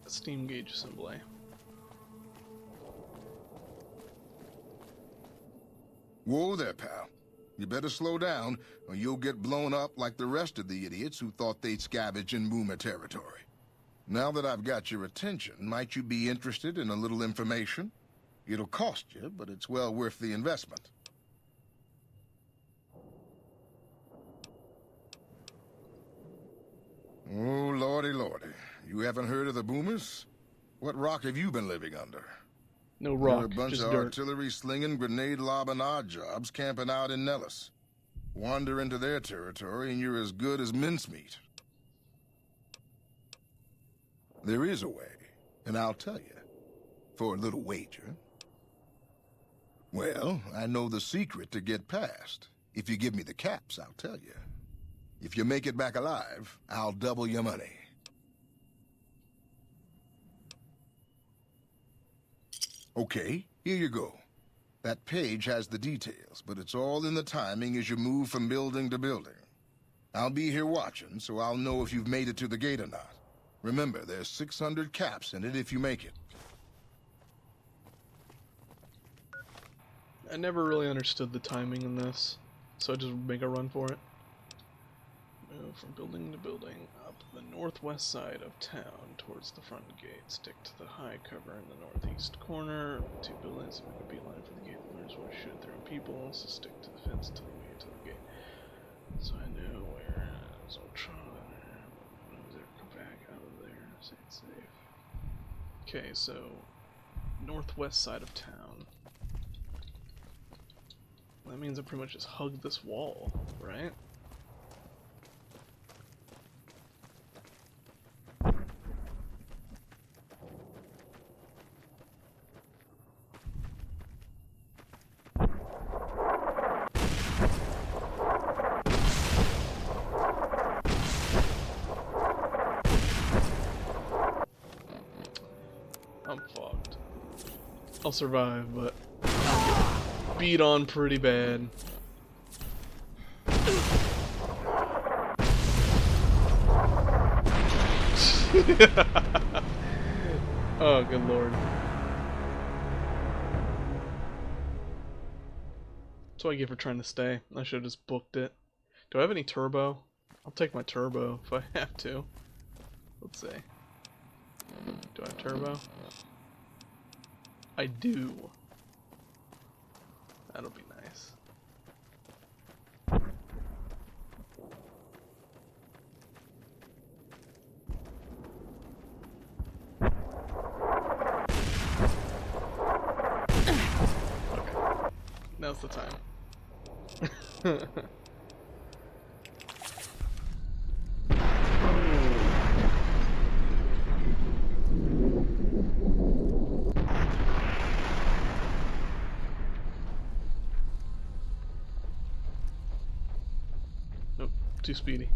a steam gauge assembly. Whoa there, pal. You better slow down, or you'll get blown up like the rest of the idiots who thought they'd scavenge in Boomer territory. Now that I've got your attention, might you be interested in a little information? It'll cost you, but it's well worth the investment. Oh, lordy, lordy. You haven't heard of the Boomers? What rock have you been living under? No rock, They're a bunch just of dirt. artillery-slinging, grenade-lobbing odd jobs camping out in Nellis. Wander into their territory and you're as good as mincemeat. There is a way, and I'll tell you. For a little wager. Well, I know the secret to get past. If you give me the caps, I'll tell you. If you make it back alive, I'll double your money. Okay, here you go. That page has the details, but it's all in the timing as you move from building to building. I'll be here watching, so I'll know if you've made it to the gate or not. Remember, there's 600 caps in it if you make it. I never really understood the timing in this, so I just make a run for it. Move from building to building up the northwest side of town towards the front gate. Stick to the high cover in the northeast corner. Two buildings and make a beeline for the gate. Learners will shoot their own people, so stick to the fence till we get to the gate. So I know where Zoltron. Come back out of there. Stay safe. Okay, so northwest side of town. That means I pretty much just hug this wall, right? I'm fucked. I'll survive, but I'll get beat on pretty bad. Oh, good lord. That's what I get for trying to stay. I should have just booked it. Do I have any turbo? I'll take my turbo if I have to. Let's see. Do I have turbo? I do. That'll be nice. Okay. Now's the time. Nope, too speedy.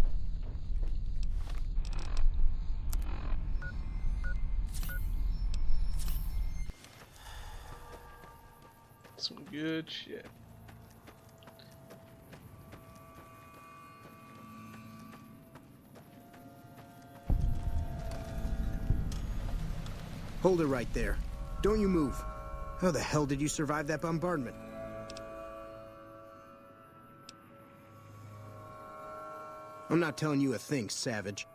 Some good shit. Hold it right there. Don't you move. How the hell did you survive that bombardment? I'm not telling you a thing, savage.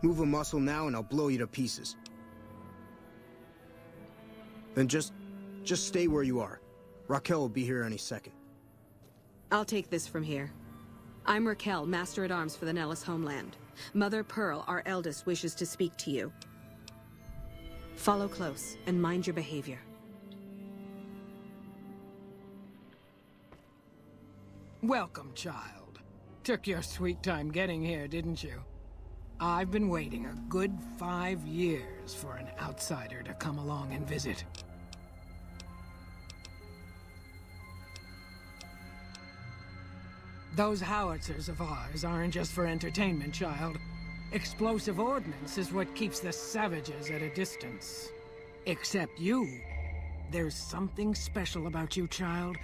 Move a muscle now and I'll blow you to pieces. Then just stay where you are. Raquel will be here any second. I'll take this from here. I'm Raquel, Master-at-Arms for the Nellis homeland. Mother Pearl, our eldest, wishes to speak to you. Follow close and mind your behavior. Welcome, child. Took your sweet time getting here, didn't you? I've been waiting a good 5 years for an outsider to come along and visit. Those howitzers of ours aren't just for entertainment, child. Explosive ordnance is what keeps the savages at a distance. Except you. There's something special about you, child,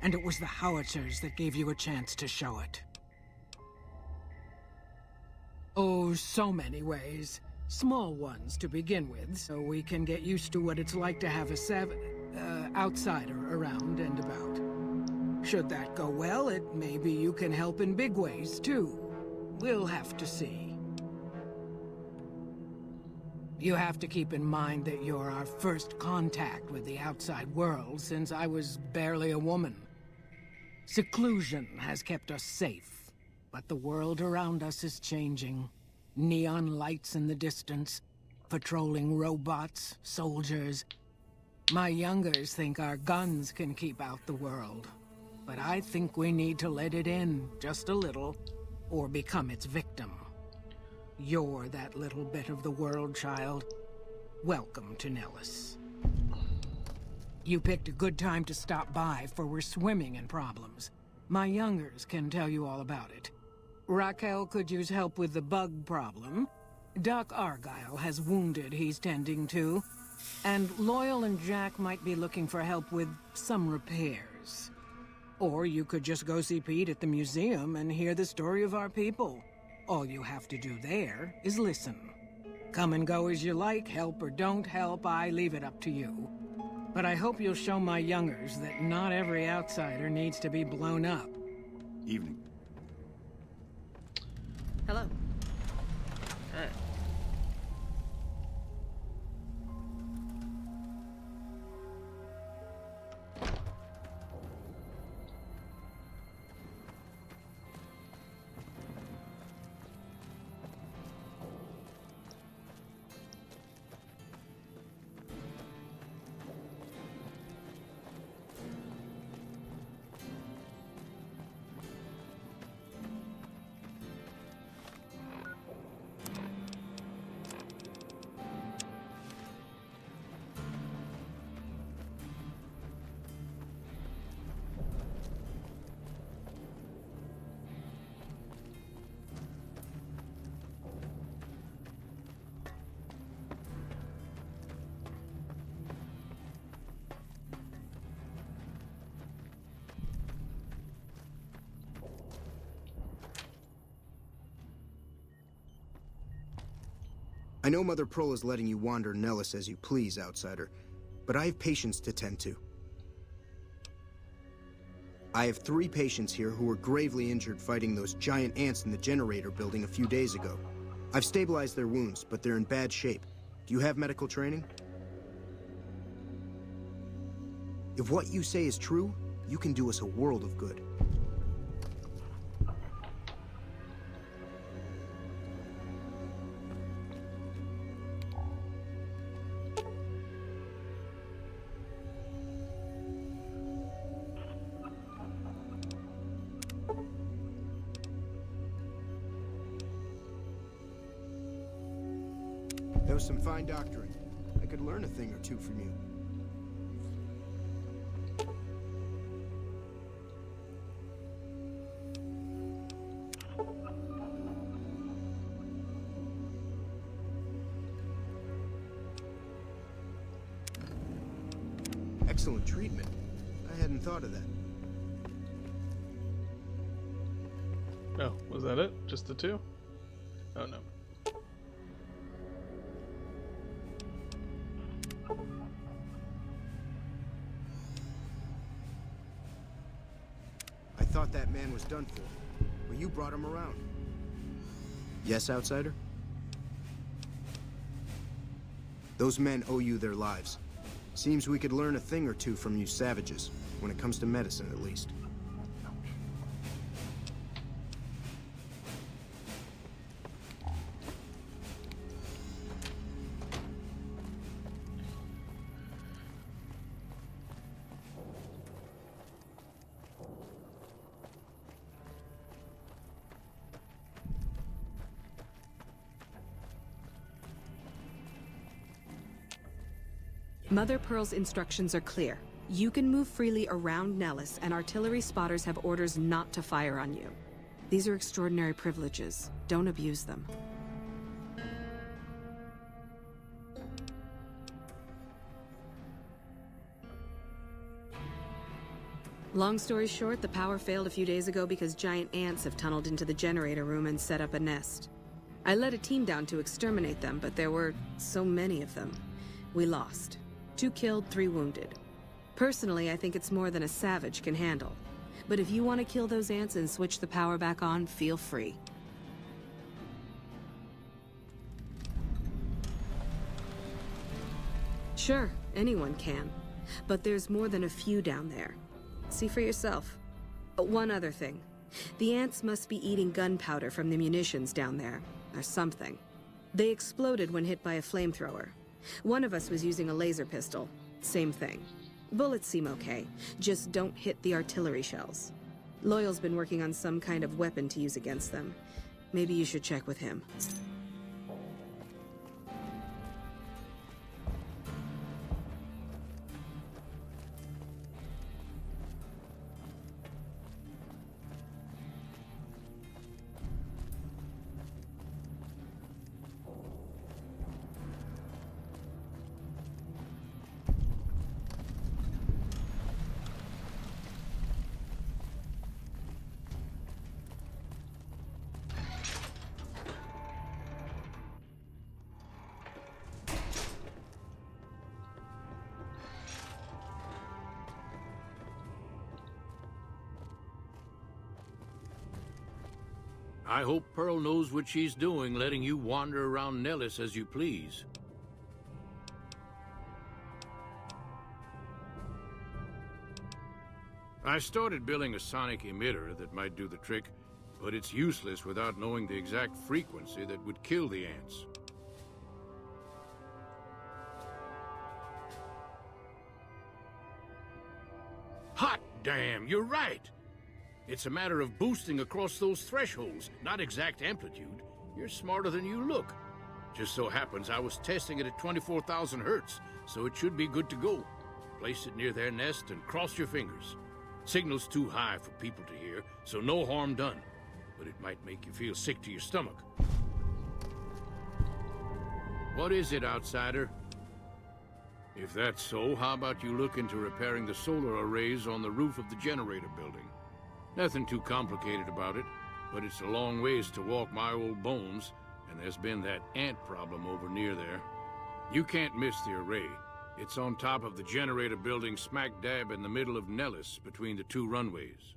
and it was the howitzers that gave you a chance to show it. Oh, so many ways. Small ones to begin with, so we can get used to what it's like to have a outsider around and about. Should that go well, maybe you can help in big ways, too. We'll have to see. You have to keep in mind that you're our first contact with the outside world since I was barely a woman. Seclusion has kept us safe, but the world around us is changing. Neon lights in the distance, patrolling robots, soldiers. My youngers think our guns can keep out the world, but I think we need to let it in just a little, or become its victim. You're that little bit of the world, child. Welcome to Nellis. You picked a good time to stop by, for we're swimming in problems. My youngers can tell you all about it. Raquel could use help with the bug problem. Doc Argyle has wounded he's tending to. And Loyal and Jack might be looking for help with some repairs. Or you could just go see Pete at the museum and hear the story of our people. All you have to do there is listen. Come and go as you like, help or don't help, I leave it up to you. But I hope you'll show my youngers that not every outsider needs to be blown up. Evening. Hello. Alright. I know Mother Pearl is letting you wander Nellis as you please, outsider, but I have patients to tend to. I have 3 patients here who were gravely injured fighting those giant ants in the generator building a few days ago. I've stabilized their wounds, but they're in bad shape. Do you have medical training? If what you say is true, you can do us a world of good. That was some fine doctoring. I could learn a thing or two from you. Excellent treatment. I hadn't thought of that. Oh, was that it? Just the 2? Oh no. I thought that man was done for, but you brought him around. Yes, outsider? Those men owe you their lives. Seems we could learn a thing or two from you savages, when it comes to medicine at least. Mother Pearl's instructions are clear. You can move freely around Nellis, and artillery spotters have orders not to fire on you. These are extraordinary privileges. Don't abuse them. Long story short, the power failed a few days ago because giant ants have tunneled into the generator room and set up a nest. I led a team down to exterminate them, but there were so many of them. We lost. 2 killed, 3 wounded. Personally, I think it's more than a savage can handle. But if you want to kill those ants and switch the power back on, feel free. Sure, anyone can. But there's more than a few down there. See for yourself. One other thing. The ants must be eating gunpowder from the munitions down there, or something. They exploded when hit by a flamethrower. One of us was using a laser pistol. Same thing. Bullets seem okay, just don't hit the artillery shells. Loyal's been working on some kind of weapon to use against them. Maybe you should check with him. I hope Pearl knows what she's doing, letting you wander around Nellis as you please. I started building a sonic emitter that might do the trick, but it's useless without knowing the exact frequency that would kill the ants. Hot damn, you're right! It's a matter of boosting across those thresholds, not exact amplitude. You're smarter than you look. Just so happens I was testing it at 24,000 hertz, so it should be good to go. Place it near their nest and cross your fingers. Signal's too high for people to hear, so no harm done. But it might make you feel sick to your stomach. What is it, outsider? If that's so, how about you look into repairing the solar arrays on the roof of the generator building? Nothing too complicated about it, but it's a long ways to walk my old bones, and there's been that ant problem over near there. You can't miss the array. It's on top of the generator building smack dab in the middle of Nellis, between the 2 runways.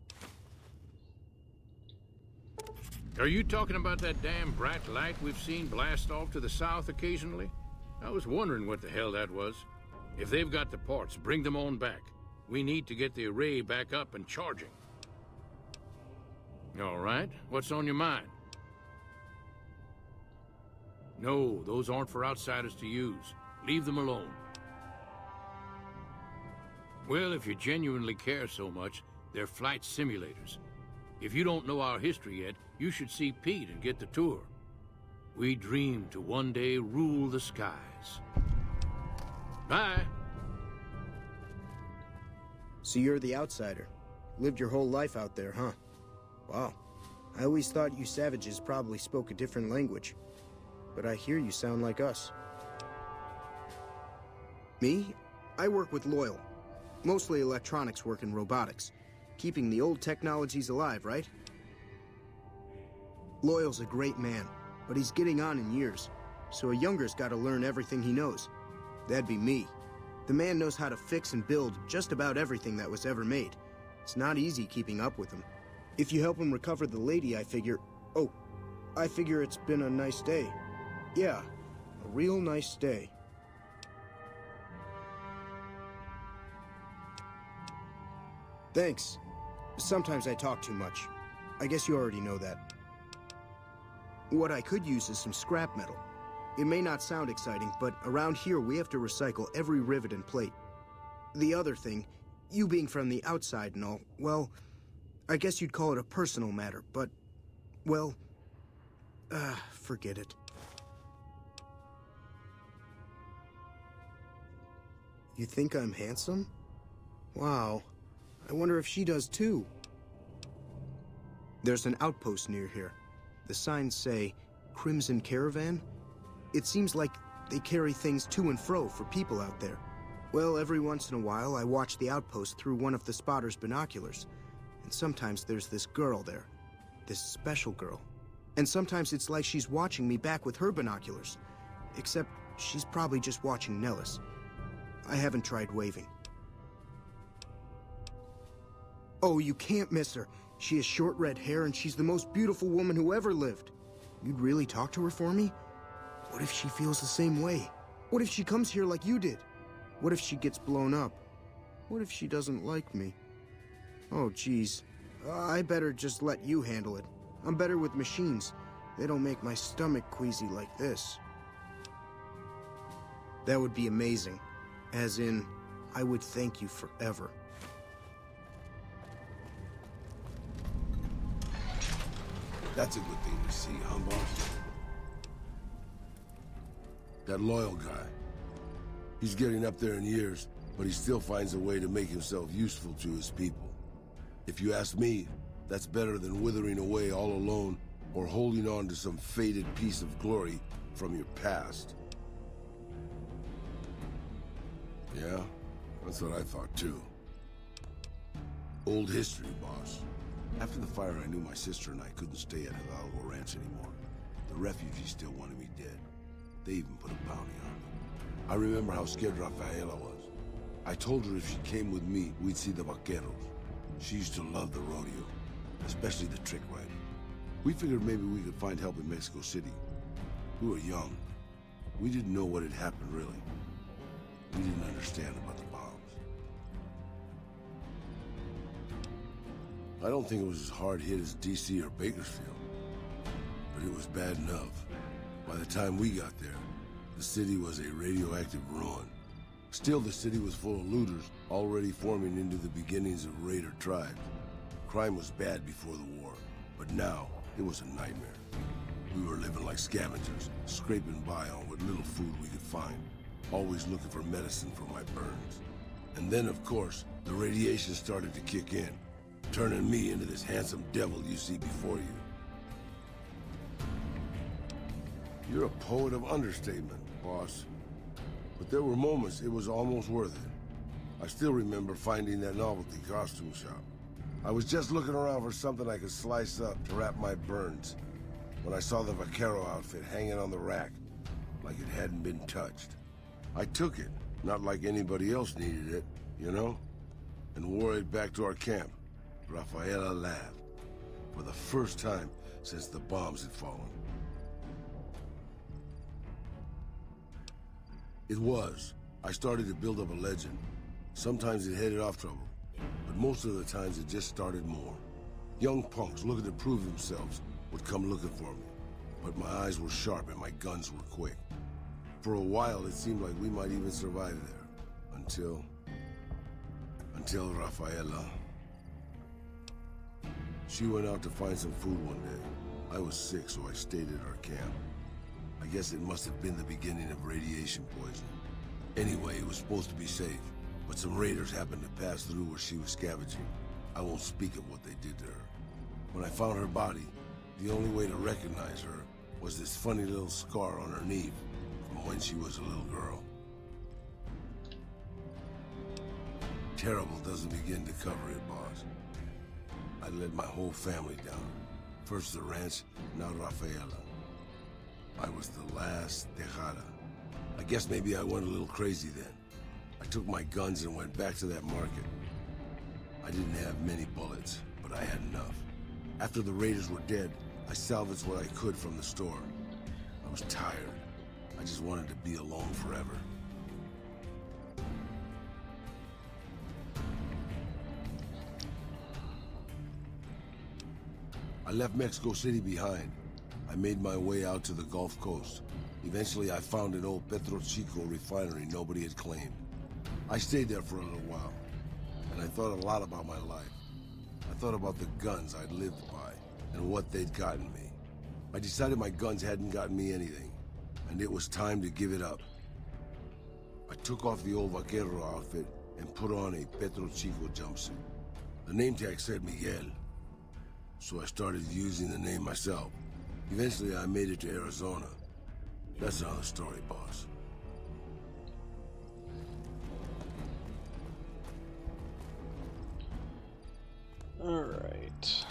Are you talking about that damn bright light we've seen blast off to the south occasionally? I was wondering what the hell that was. If they've got the parts, bring them on back. We need to get the array back up and charging. All right, what's on your mind? No, those aren't for outsiders to use. Leave them alone. Well, if you genuinely care so much, they're flight simulators. If you don't know our history yet, you should see Pete and get the tour. We dream to one day rule the skies. Bye. So you're the outsider. Lived your whole life out there, huh? Wow. I always thought you savages probably spoke a different language. But I hear you sound like us. Me? I work with Loyal. Mostly electronics work and robotics. Keeping the old technologies alive, right? Loyal's a great man, but he's getting on in years. So a younger's gotta learn everything he knows. That'd be me. The man knows how to fix and build just about everything that was ever made. It's not easy keeping up with him. If you help him recover the lady, I figure... Oh, I figure it's been a nice day. Yeah, a real nice day. Thanks. Sometimes I talk too much. I guess you already know that. What I could use is some scrap metal. It may not sound exciting, but around here we have to recycle every rivet and plate. The other thing, you being from the outside and all, well... I guess you'd call it a personal matter, but... well... forget it. You think I'm handsome? Wow. I wonder if she does too. There's an outpost near here. The signs say, Crimson Caravan? It seems like they carry things to and fro for people out there. Well, every once in a while, I watch the outpost through one of the spotter's binoculars. And sometimes there's this girl there. This special girl. And sometimes it's like she's watching me back with her binoculars. Except she's probably just watching Nellis. I haven't tried waving. Oh, you can't miss her. She has short red hair and she's the most beautiful woman who ever lived. You'd really talk to her for me? What if she feels the same way? What if she comes here like you did? What if she gets blown up? What if she doesn't like me? Oh, geez. I better just let you handle it. I'm better with machines. They don't make my stomach queasy like this. That would be amazing. As in, I would thank you forever. That's a good thing to see, huh, boss? That loyal guy. He's getting up there in years, but he still finds a way to make himself useful to his people. If you ask me, that's better than withering away all alone or holding on to some faded piece of glory from your past. Yeah, that's what I thought too. Old history, boss. After the fire, I knew my sister and I couldn't stay at Hidalgo Ranch anymore. The refugees still wanted me dead. They even put a bounty on me. I remember how scared Rafaela was. I told her if she came with me, we'd see the vaqueros. She used to love the rodeo, especially the trick riding. We figured maybe we could find help in Mexico City. We were young. We didn't know what had happened, really. We didn't understand about the bombs. I don't think it was as hard hit as DC or Bakersfield, but it was bad enough. By the time we got there, the city was a radioactive ruin. Still, the city was full of looters, already forming into the beginnings of raider tribes. Crime was bad before the war, but now it was a nightmare. We were living like scavengers, scraping by on what little food we could find, always looking for medicine for my burns. And then, of course, the radiation started to kick in, turning me into this handsome devil you see before you. You're a poet of understatement, boss. But there were moments it was almost worth it. I still remember finding that novelty costume shop. I was just looking around for something I could slice up to wrap my burns when I saw the vaquero outfit hanging on the rack like it hadn't been touched. I took it, not like anybody else needed it, you know? And wore it back to our camp. Rafaela laughed. For the first time since the bombs had fallen. It was. I started to build up a legend. Sometimes it headed off trouble, but most of the times it just started more. Young punks looking to prove themselves would come looking for me, but my eyes were sharp and my guns were quick. For a while, it seemed like we might even survive there, until Rafaela. She went out to find some food one day. I was sick, so I stayed at our camp. I guess it must have been the beginning of radiation poisoning. Anyway, it was supposed to be safe, but some raiders happened to pass through where she was scavenging. I won't speak of what they did to her. When I found her body, the only way to recognize her was this funny little scar on her knee from when she was a little girl. Terrible doesn't begin to cover it, boss. I let my whole family down. First the ranch, now Rafaela. I was the last Tejada. I guess maybe I went a little crazy then. I took my guns and went back to that market. I didn't have many bullets, but I had enough. After the raiders were dead, I salvaged what I could from the store. I was tired. I just wanted to be alone forever. I left Mexico City behind. I made my way out to the Gulf Coast. Eventually, I found an old Petro Chico refinery nobody had claimed. I stayed there for a little while, and I thought a lot about my life. I thought about the guns I'd lived by, and what they'd gotten me. I decided my guns hadn't gotten me anything, and it was time to give it up. I took off the old vaquero outfit and put on a Petro Chico jumpsuit. The name tag said Miguel, so I started using the name myself. Eventually, I made it to Arizona. That's another story, boss. Alright.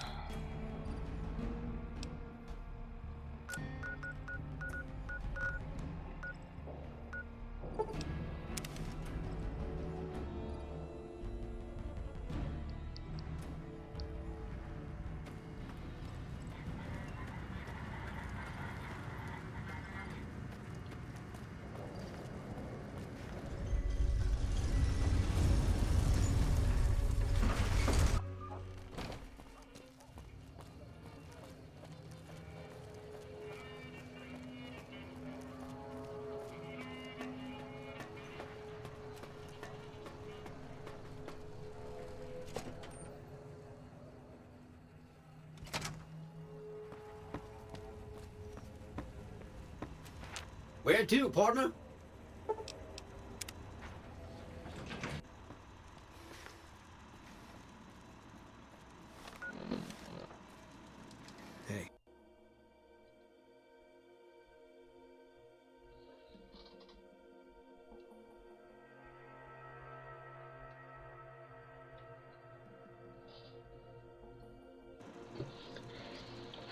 Where to, partner? Hey.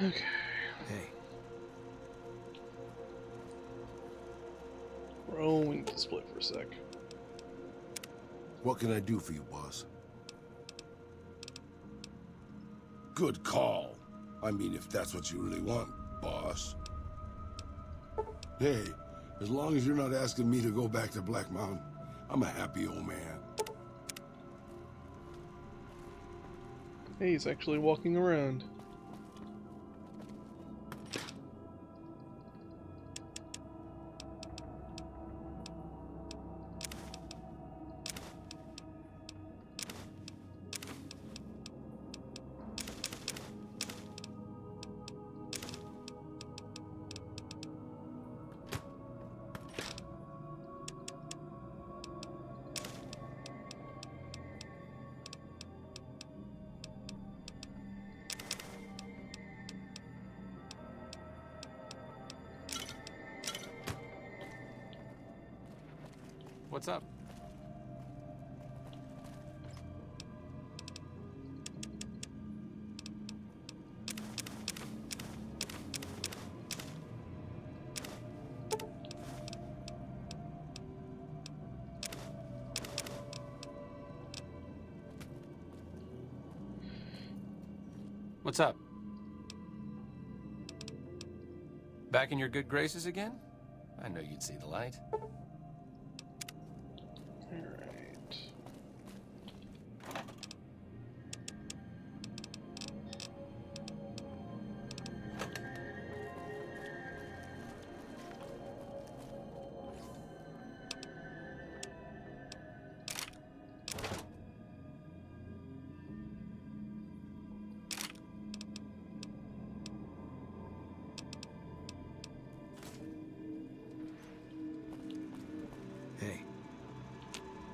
Okay. Hey. Bro, we need to split for a sec. What can I do for you, boss? Good call. I mean, if that's what you really want, boss. Hey, as long as you're not asking me to go back to Black Mountain, I'm a happy old man. Hey, he's actually walking around. What's up? What's up? Back in your good graces again? I know you'd see the light. Alright. Hey.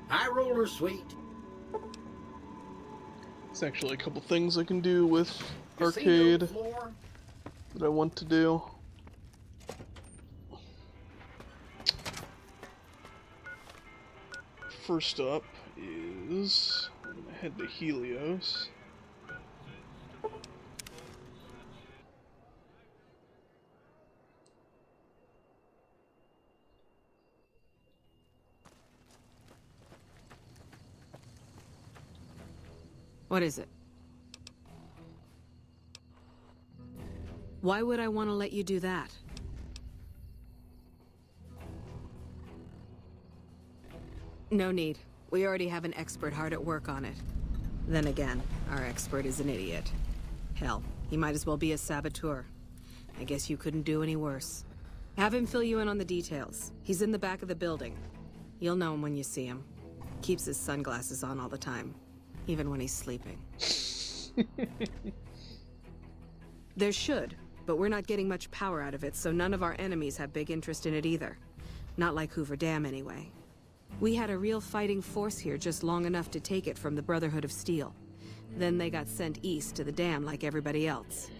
High roller, sweet. There's actually a couple things I can do with Casino arcade floor. that I want to do. First up is I'm gonna head to Helios. What is it? Why would I want to let you do that? No need. We already have an expert hard at work on it. Then again, our expert is an idiot. Hell, he might as well be a saboteur. I guess you couldn't do any worse. Have him fill you in on the details. He's in the back of the building. You'll know him when you see him. Keeps his sunglasses on all the time, even when he's sleeping. There should, but we're not getting much power out of it, so none of our enemies have big interest in it either. Not like Hoover Dam, anyway. We had a real fighting force here just long enough to take it from the Brotherhood of Steel. Then they got sent east to the dam like everybody else.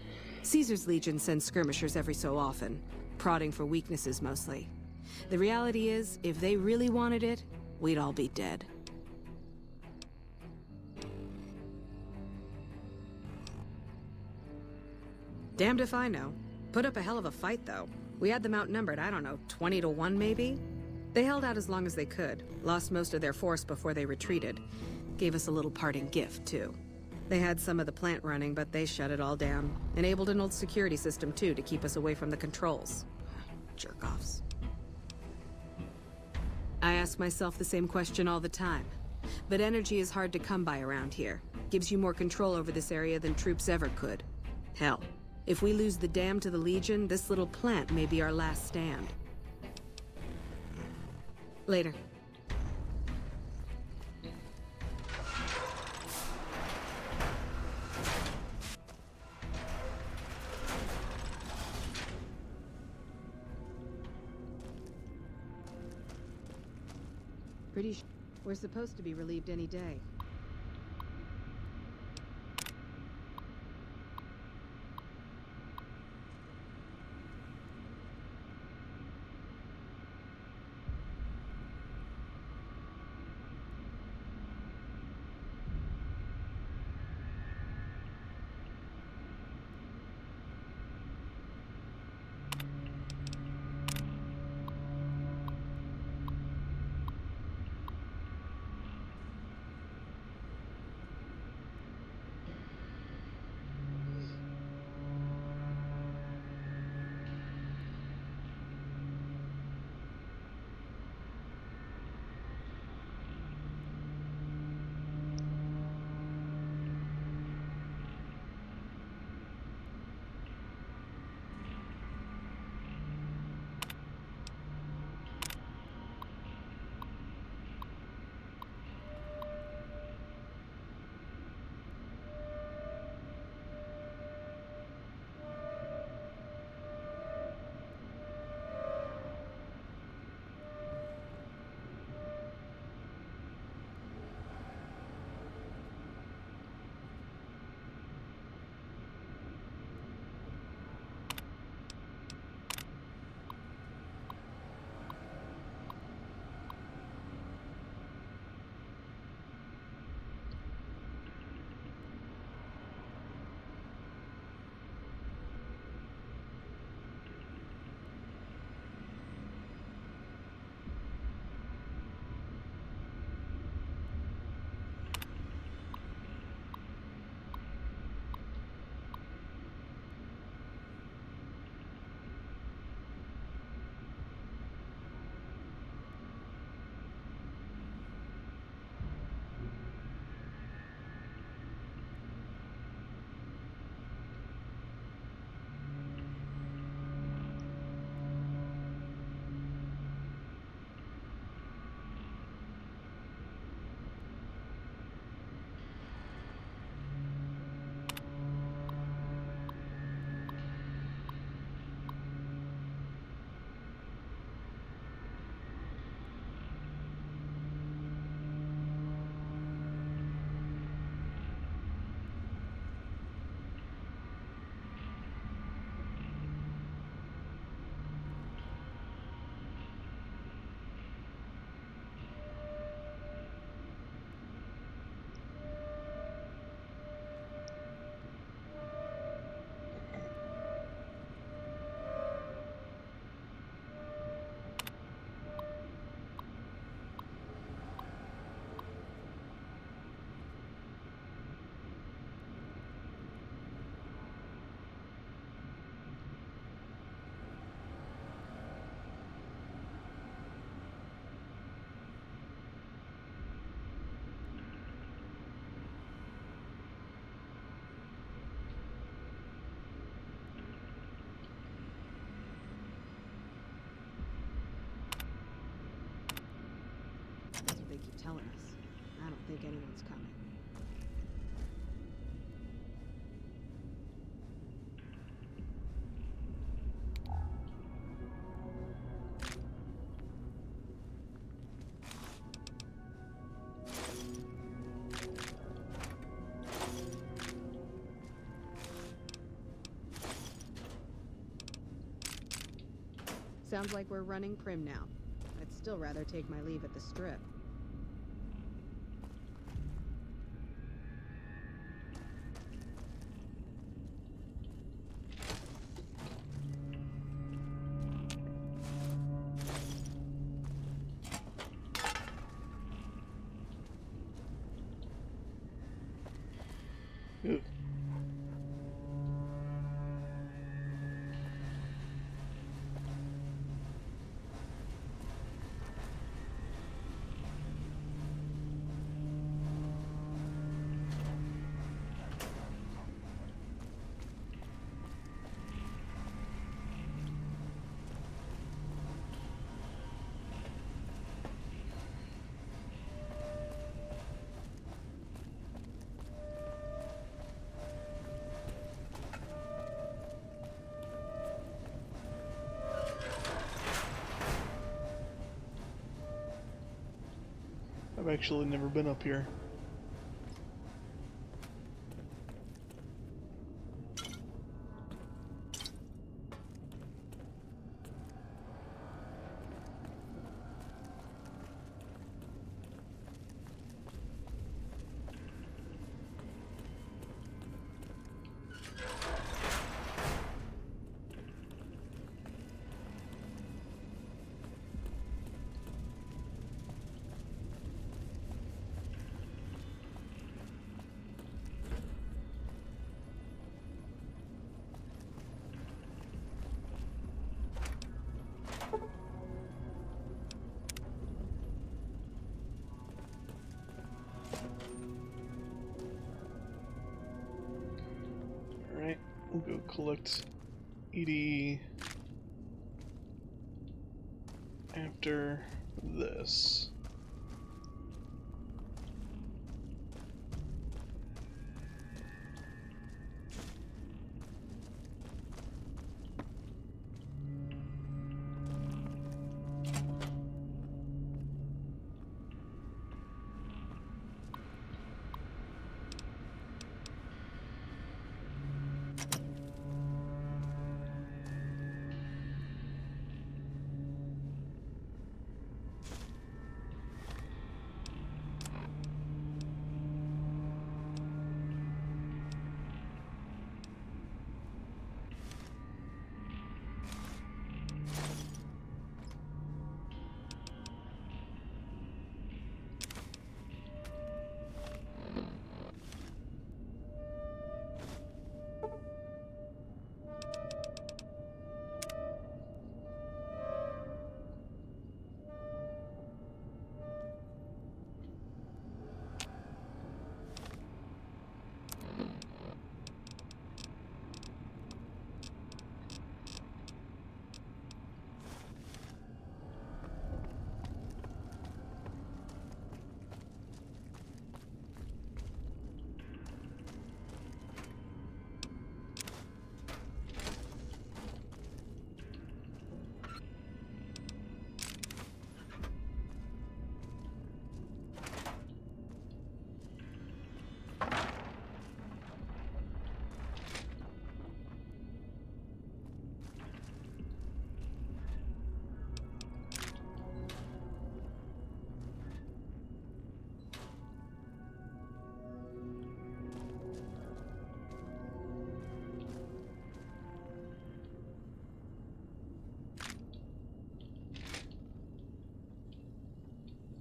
Caesar's Legion sends skirmishers every so often, prodding for weaknesses mostly. The reality is, if they really wanted it, we'd all be dead. Damned if I know. Put up a hell of a fight, though. We had them outnumbered, I don't know, 20 to 1 maybe? They held out as long as they could, lost most of their force before they retreated. Gave us a little parting gift, too. They had some of the plant running, but they shut it all down. Enabled an old security system, too, to keep us away from the controls. Jerk-offs. I ask myself the same question all the time. But energy is hard to come by around here. Gives you more control over this area than troops ever could. Hell, if we lose the dam to the Legion, this little plant may be our last stand. Later. Pretty sure we're supposed to be relieved any day. Telling us. I don't think anyone's coming. Sounds like we're running prim now. I'd still rather take my leave at the Strip. I've actually never been up here. Alright, we'll go collect EDE after this.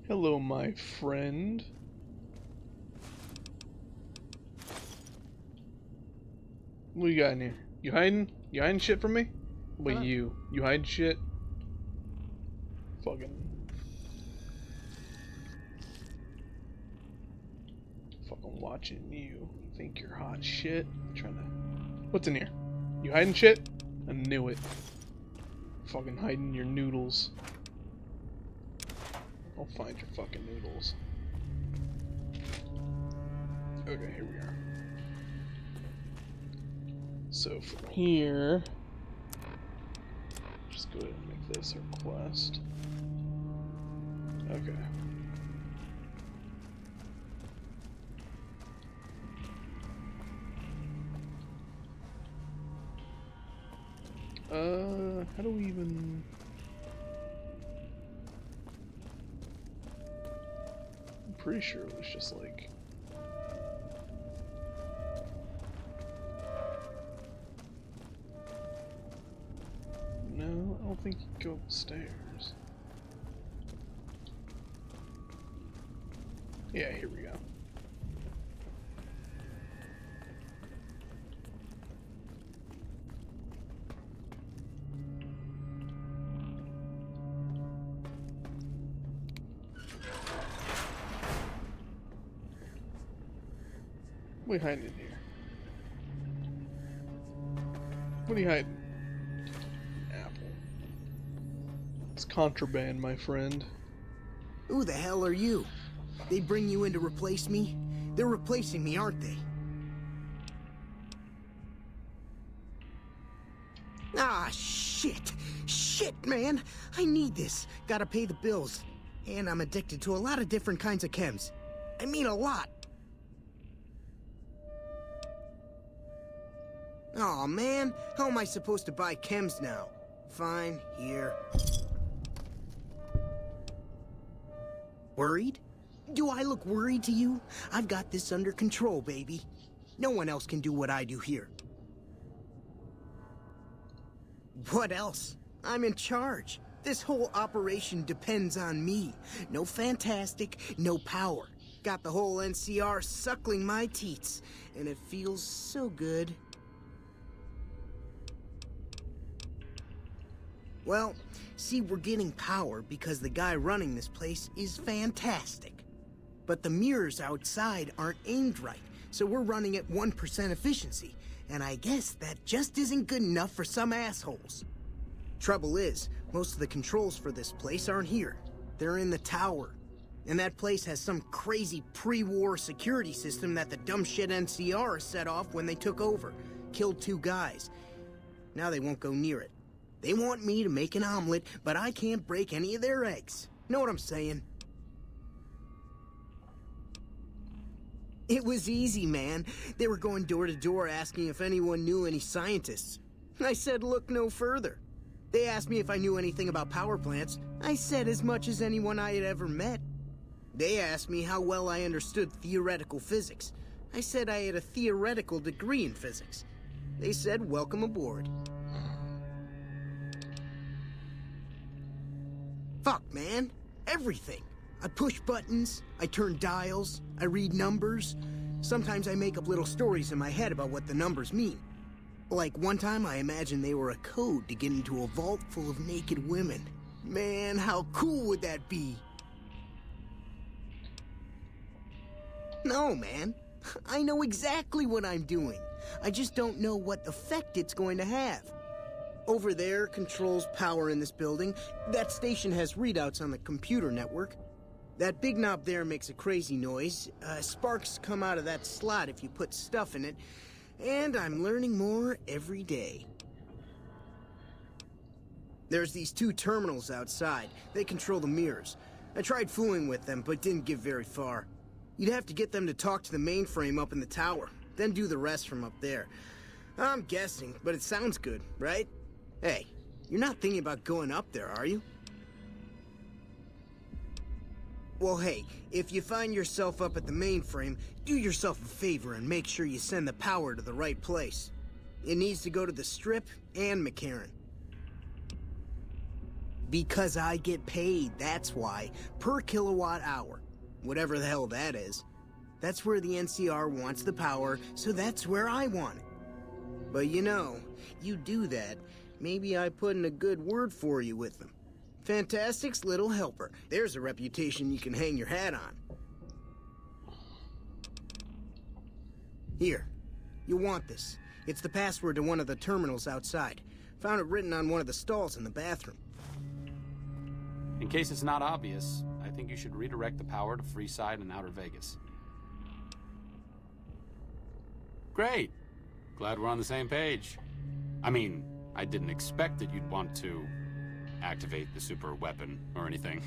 Hello, my friend. What you got in here? You hiding? You hiding shit from me? Wait, you hiding shit? Fucking watching you. Think you're hot shit? Trying to. What's in here? You hiding shit? I knew it. Fucking hiding your noodles. I'll find your fucking noodles. Okay, here we are. So from here, just go ahead and make this our quest. Okay. How do we even... I'm pretty sure it was just like... No, I don't think you can go upstairs. Yeah, here we go. What are you hiding in here? What are you hiding? Apple. It's contraband, my friend. Who the hell are you? They bring you in to replace me? They're replacing me, aren't they? Ah, shit! Shit, man! I need this. Gotta pay the bills. And I'm addicted to a lot of different kinds of chems. I mean a lot. Aw, man. How am I supposed to buy chems now? Fine, here. Worried? Do I look worried to you? I've got this under control, baby. No one else can do what I do here. What else? I'm in charge. This whole operation depends on me. No fantastic, no power. Got the whole NCR suckling my teats, and it feels so good. Well, see, we're getting power because the guy running this place is fantastic. But the mirrors outside aren't aimed right, so we're running at 1% efficiency. And I guess that just isn't good enough for some assholes. Trouble is, most of the controls for this place aren't here. They're in the tower. And that place has some crazy pre-war security system that the dumb shit NCR set off when they took over. Killed 2 guys. Now they won't go near it. They want me to make an omelet, but I can't break any of their eggs. Know what I'm saying? It was easy, man. They were going door to door asking if anyone knew any scientists. I said look no further. They asked me if I knew anything about power plants. I said as much as anyone I had ever met. They asked me how well I understood theoretical physics. I said I had a theoretical degree in physics. They said welcome aboard. Fuck, man. Everything. I push buttons, I turn dials, I read numbers. Sometimes I make up little stories in my head about what the numbers mean. Like one time I imagined they were a code to get into a vault full of naked women. Man, how cool would that be? No, man. I know exactly what I'm doing. I just don't know what effect it's going to have. Over there controls power in this building. That station has readouts on the computer network. That big knob there makes a crazy noise. Sparks come out of that slot if you put stuff in it. And I'm learning more every day. There's these 2 terminals outside. They control the mirrors. I tried fooling with them, but didn't get very far. You'd have to get them to talk to the mainframe up in the tower, then do the rest from up there. I'm guessing, but it sounds good, right? Hey, you're not thinking about going up there, are you? Well, hey, if you find yourself up at the mainframe, do yourself a favor and make sure you send the power to the right place. It needs to go to the Strip and McCarran. Because I get paid, that's why. Per kilowatt hour. Whatever the hell that is. That's where the NCR wants the power, so that's where I want it. But you know, you do that, maybe I put in a good word for you with them. Fantastic's little helper. There's a reputation you can hang your hat on. Here, you'll want this. It's the password to one of the terminals outside. Found it written on one of the stalls in the bathroom. In case it's not obvious, I think you should redirect the power to Freeside and Outer Vegas. Great. Glad we're on the same page. I mean, I didn't expect that you'd want to activate the super weapon or anything.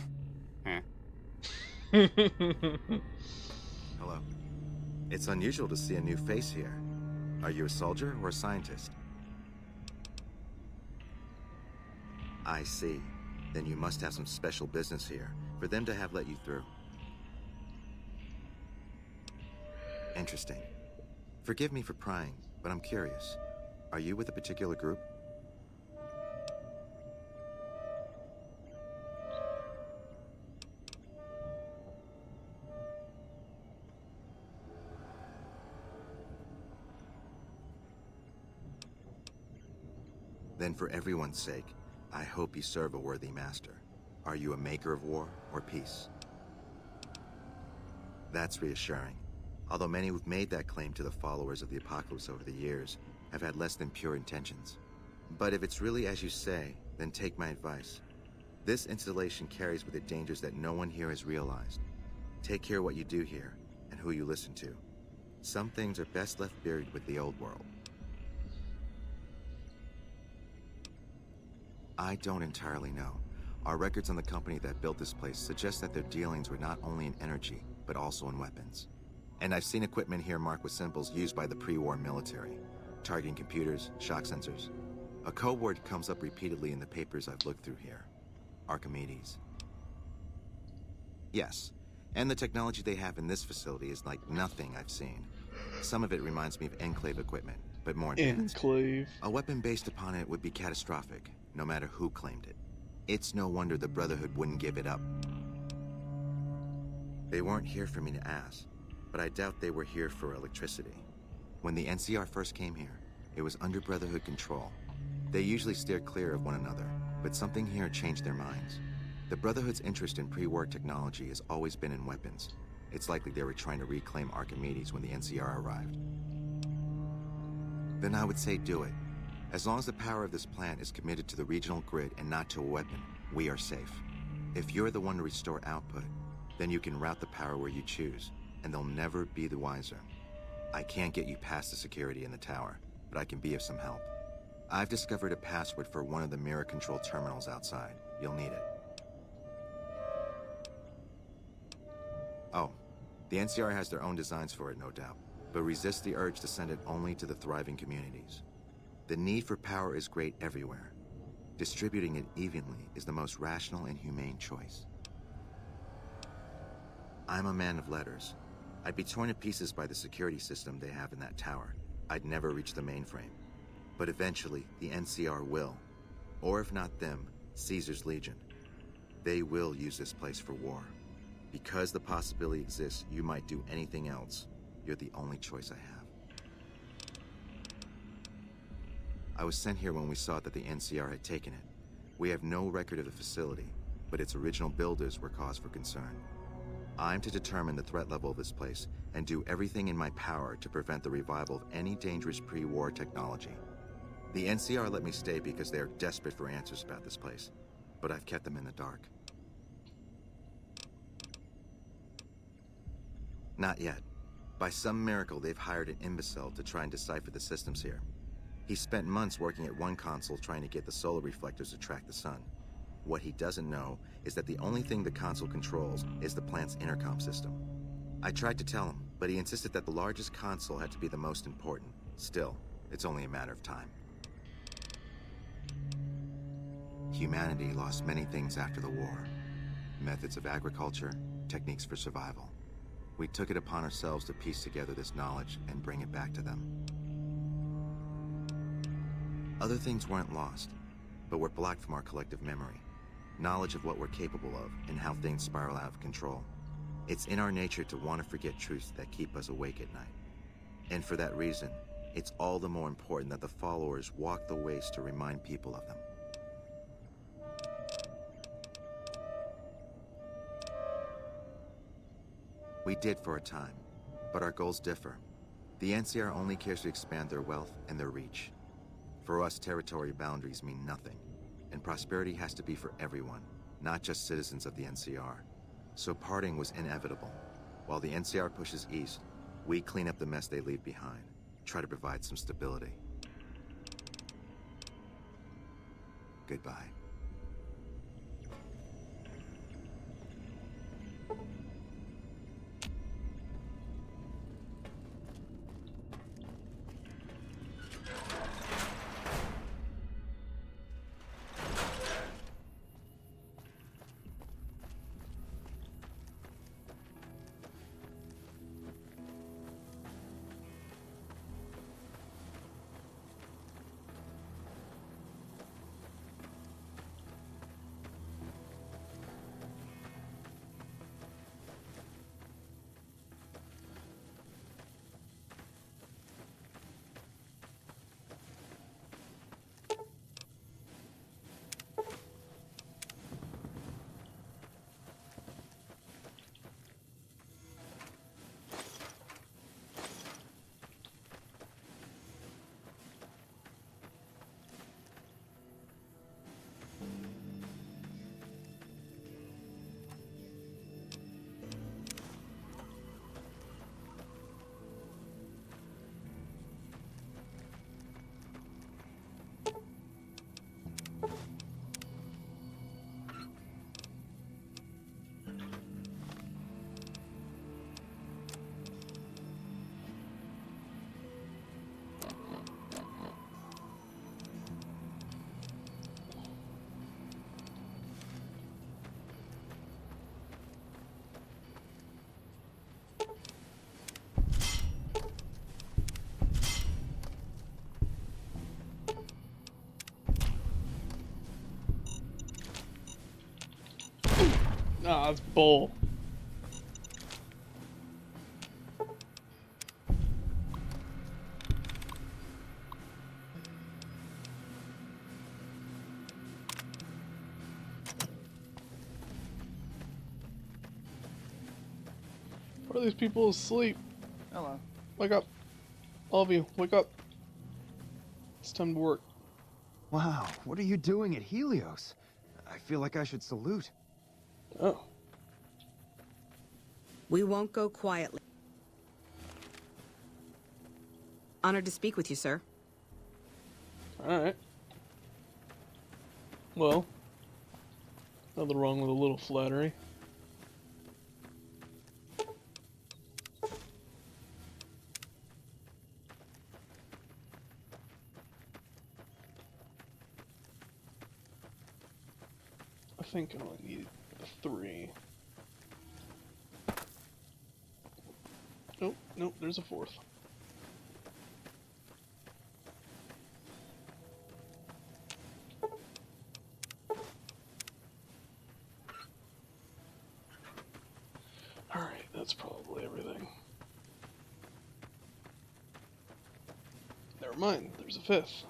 Hello. It's unusual to see a new face here. Are you a soldier or a scientist? I see. Then you must have some special business here for them to have let you through. Interesting. Forgive me for prying, but I'm curious. Are you with a particular group? Then for everyone's sake, I hope you serve a worthy master. Are you a maker of war or peace? That's reassuring. Although many who've made that claim to the followers of the Apocalypse over the years have had less than pure intentions. But if it's really as you say, then take my advice. This installation carries with it dangers that no one here has realized. Take care of what you do here and who you listen to. Some things are best left buried with the old world. I don't entirely know. Our records on the company that built this place suggest that their dealings were not only in energy, but also in weapons. And I've seen equipment here marked with symbols used by the pre-war military, targeting computers, shock sensors. A code word comes up repeatedly in the papers I've looked through here. Archimedes. Yes, and the technology they have in this facility is like nothing I've seen. Some of it reminds me of Enclave equipment, but more advanced. Enclave. A weapon based upon it would be catastrophic, no matter who claimed it. It's no wonder the Brotherhood wouldn't give it up. They weren't here for me to ask, but I doubt they were here for electricity. When the NCR first came here, it was under Brotherhood control. They usually steer clear of one another, but something here changed their minds. The Brotherhood's interest in pre-war technology has always been in weapons. It's likely they were trying to reclaim Archimedes when the NCR arrived. Then I would say do it. As long as the power of this plant is committed to the regional grid and not to a weapon, we are safe. If you're the one to restore output, then you can route the power where you choose, and they'll never be the wiser. I can't get you past the security in the tower, but I can be of some help. I've discovered a password for one of the mirror control terminals outside. You'll need it. Oh, the NCR has their own designs for it, no doubt, but resist the urge to send it only to the thriving communities. The need for power is great everywhere. Distributing it evenly is the most rational and humane choice. I'm a man of letters. I'd be torn to pieces by the security system they have in that tower. I'd never reach the mainframe. But eventually, the NCR will. Or if not them, Caesar's Legion. They will use this place for war. Because the possibility exists you might do anything else, you're the only choice I have. I was sent here when we saw that the NCR had taken it. We have no record of the facility, but its original builders were cause for concern. I'm to determine the threat level of this place and do everything in my power to prevent the revival of any dangerous pre-war technology. The NCR let me stay because they are desperate for answers about this place, but I've kept them in the dark. Not yet. By some miracle, they've hired an imbecile to try and decipher the systems here. He spent months working at one console trying to get the solar reflectors to track the sun. What he doesn't know is that the only thing the console controls is the plant's intercom system. I tried to tell him, but he insisted that the largest console had to be the most important. Still, it's only a matter of time. Humanity lost many things after the war. Methods of agriculture, techniques for survival. We took it upon ourselves to piece together this knowledge and bring it back to them. Other things weren't lost, but were blocked from our collective memory. Knowledge of what we're capable of and how things spiral out of control. It's in our nature to want to forget truths that keep us awake at night. And for that reason, it's all the more important that the followers walk the ways to remind people of them. We did for a time, but our goals differ. The NCR only cares to expand their wealth and their reach. For us, territory boundaries mean nothing, and prosperity has to be for everyone, not just citizens of the NCR. So parting was inevitable. While the NCR pushes east, we clean up the mess they leave behind, try to provide some stability. Goodbye. Ah, that's bull. Why are these people asleep? Hello. Wake up. All of you, wake up. It's time to work. Wow, what are you doing at Helios? I feel like I should salute. Oh. We won't go quietly. Honored to speak with you, sir. Alright. Well, nothing wrong with a little flattery. I think I only need 3. Nope, nope, there's a 4th. Alright, that's probably everything. Never mind, there's a 5th.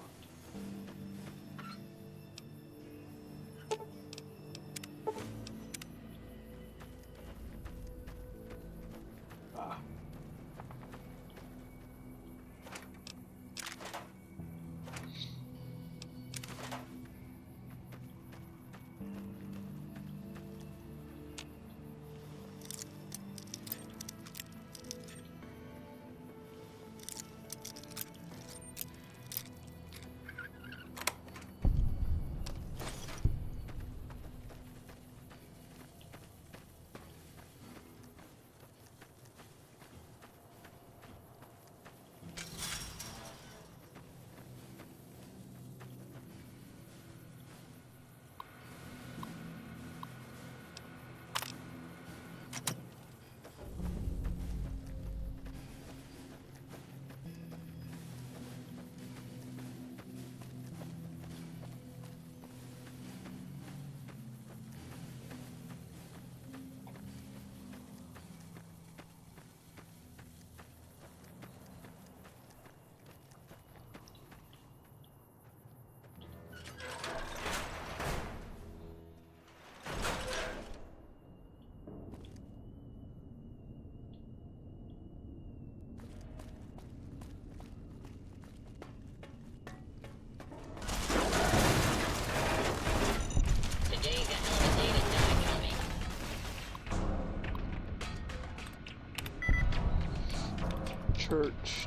Church.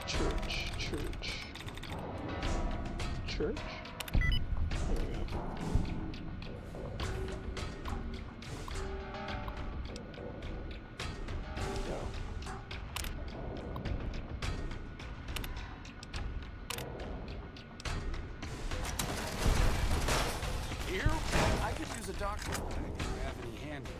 There we go. Here? I could use a doctor. I don't have any handy.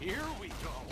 Here we go.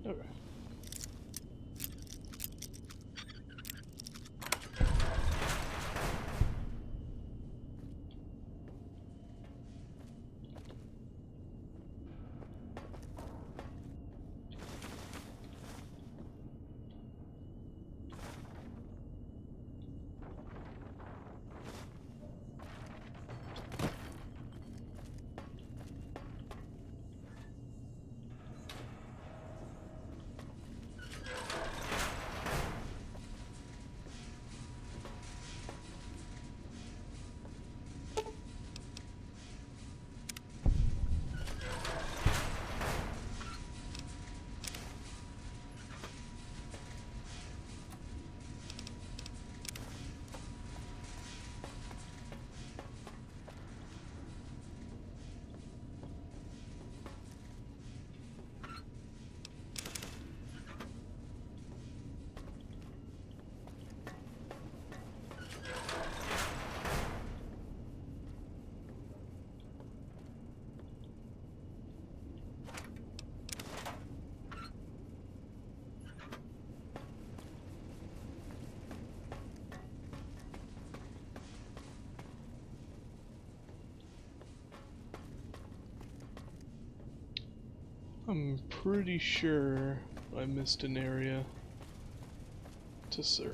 Okay. I'm pretty sure I missed an area to search.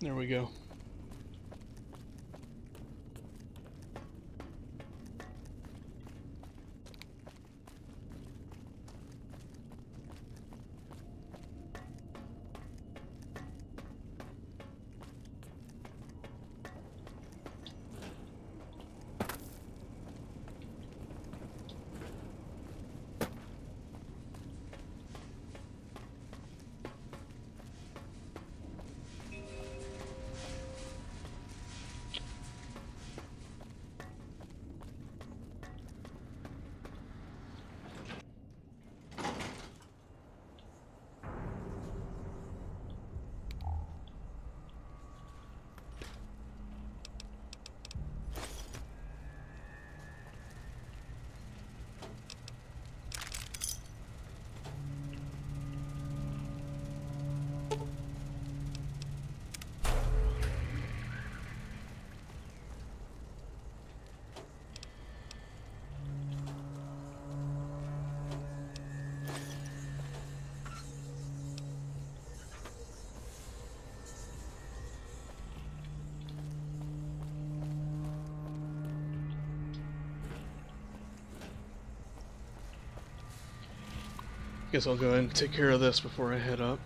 There we go. Guess I'll go ahead and take care of this before I head up.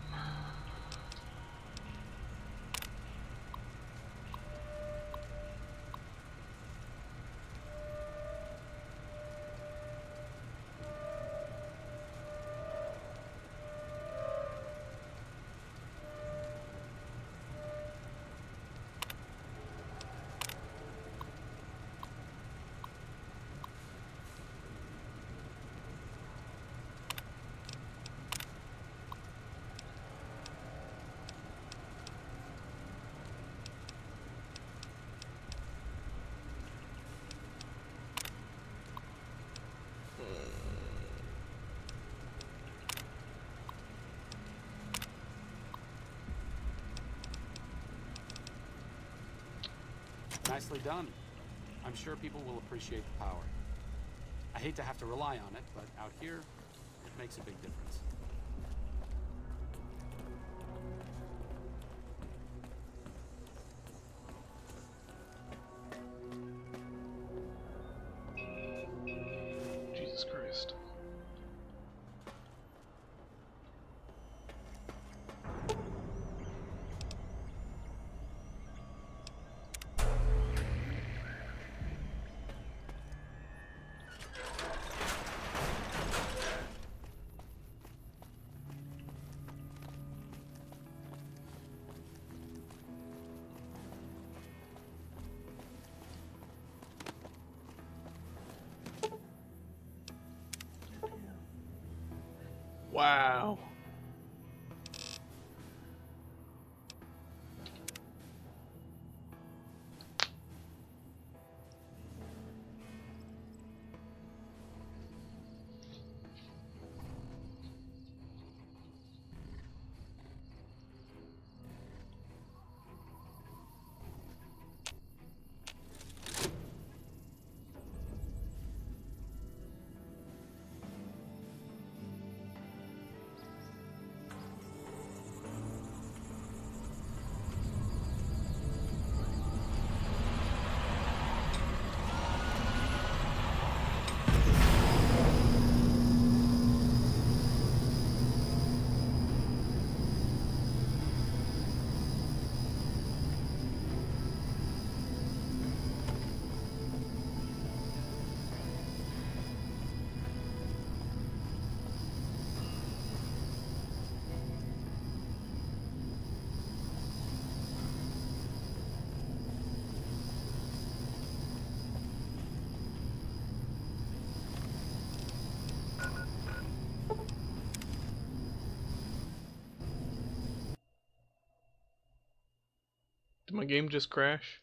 Nicely done. I'm sure people will appreciate the power. I hate to have to rely on it, but out here, it makes a big difference. Jesus Christ. Wow. Did my game just crash?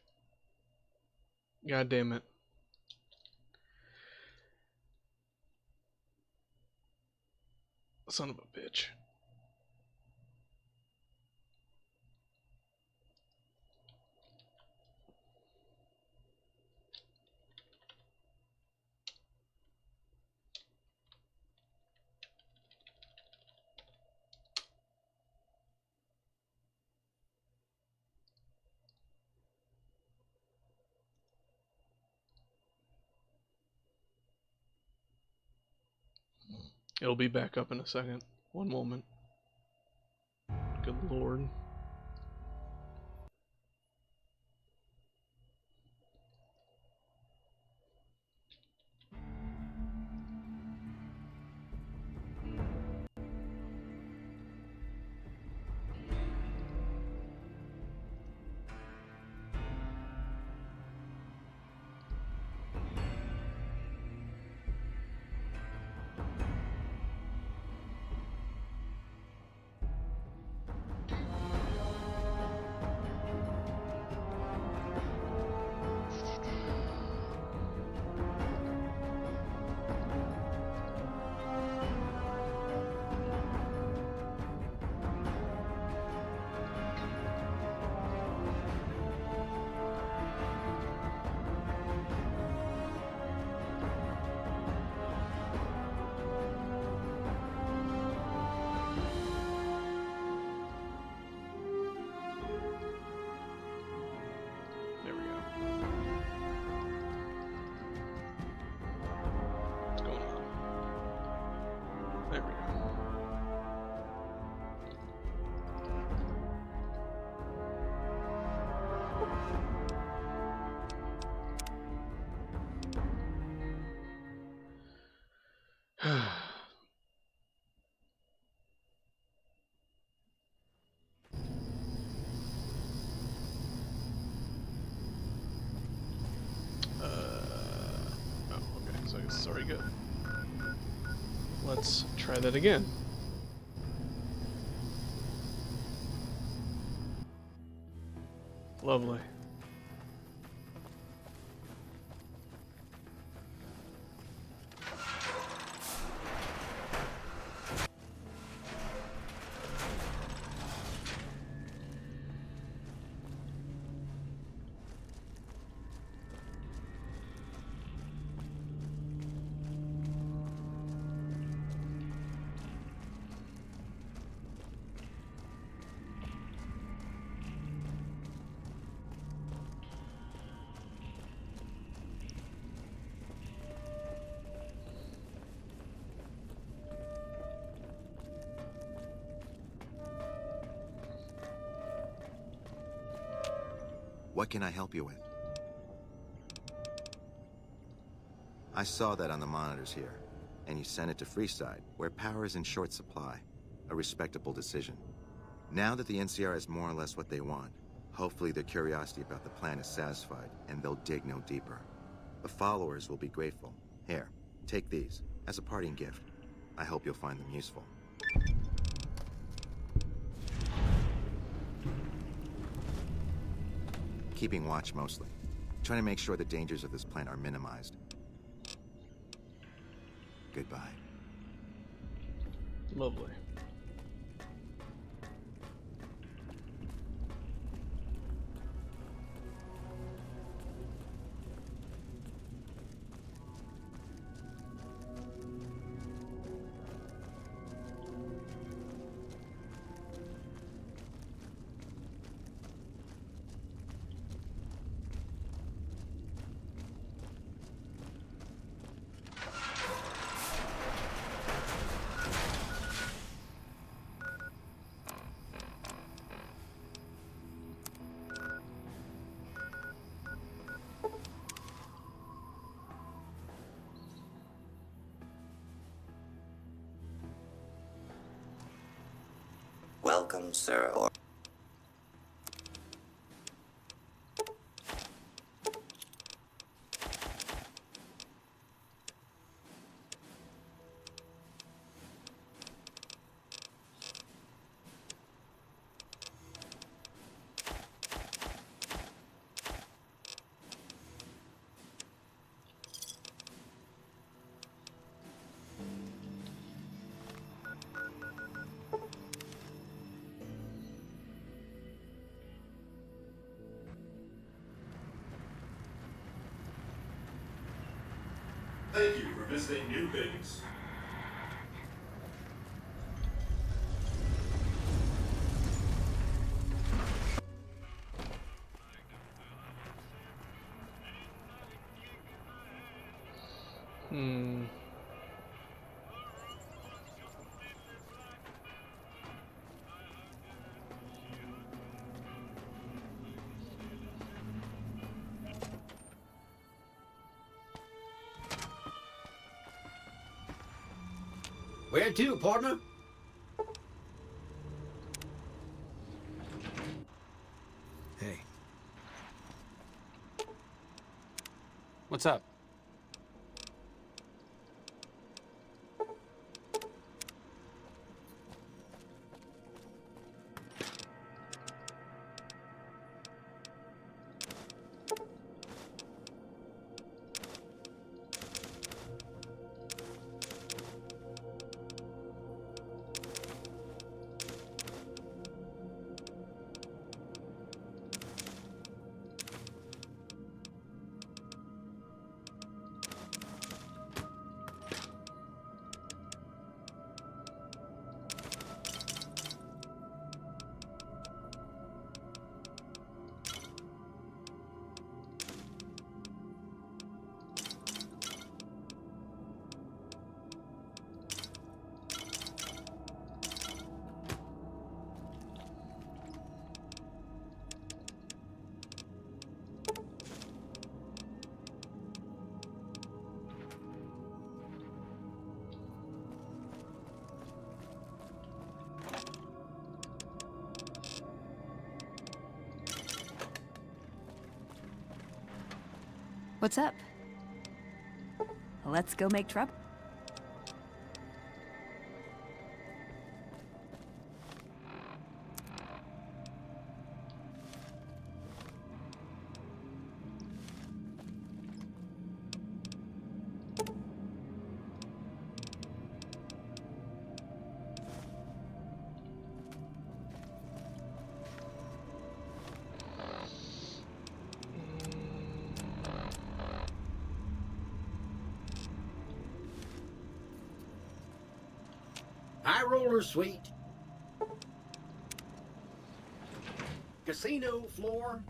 God damn it. Son of a bitch. It'll be back up in a second. One moment. Good lord. Very good. Let's try that again. Lovely. What can I help you with? I saw that on the monitors here, and you sent it to Freeside, where power is in short supply. A respectable decision. Now that the NCR has more or less what they want, hopefully their curiosity about the plan is satisfied, and they'll dig no deeper. The followers will be grateful. Here, take these, as a parting gift. I hope you'll find them useful. Keeping watch mostly. Trying to make sure the dangers of this plant are minimized. Goodbye. Lovely. Welcome, sir. Thank you for visiting New Vegas. Where to, partner? Hey. What's up? What's up? Let's go make trouble. High roller suite. Casino floor.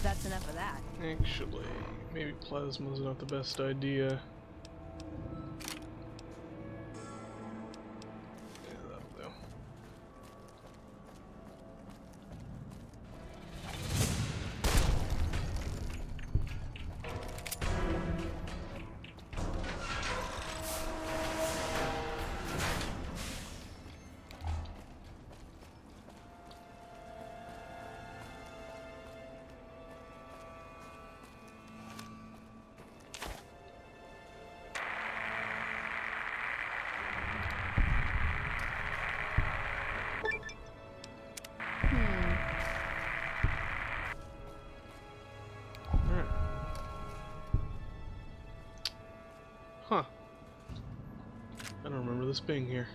That's enough of that. Actually, maybe plasma's not the best idea. Yeah, that'll do. Huh. I don't remember this being here.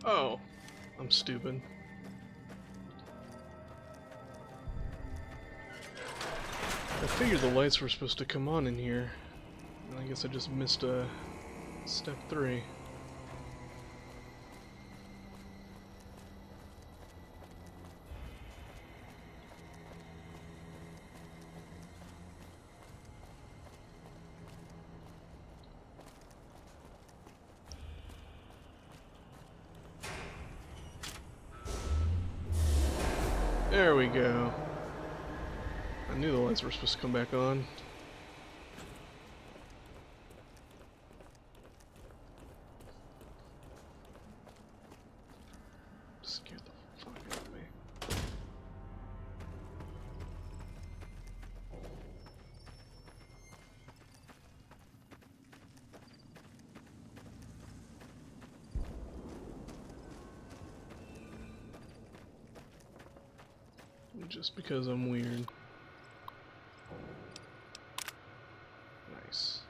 Oh, I'm stupid. I figured the lights were supposed to come on in here. I guess I just missed step 3. There we go. I knew the lights were supposed to come back on. Scared the fuck out of me. Just because I'm weird. Nice.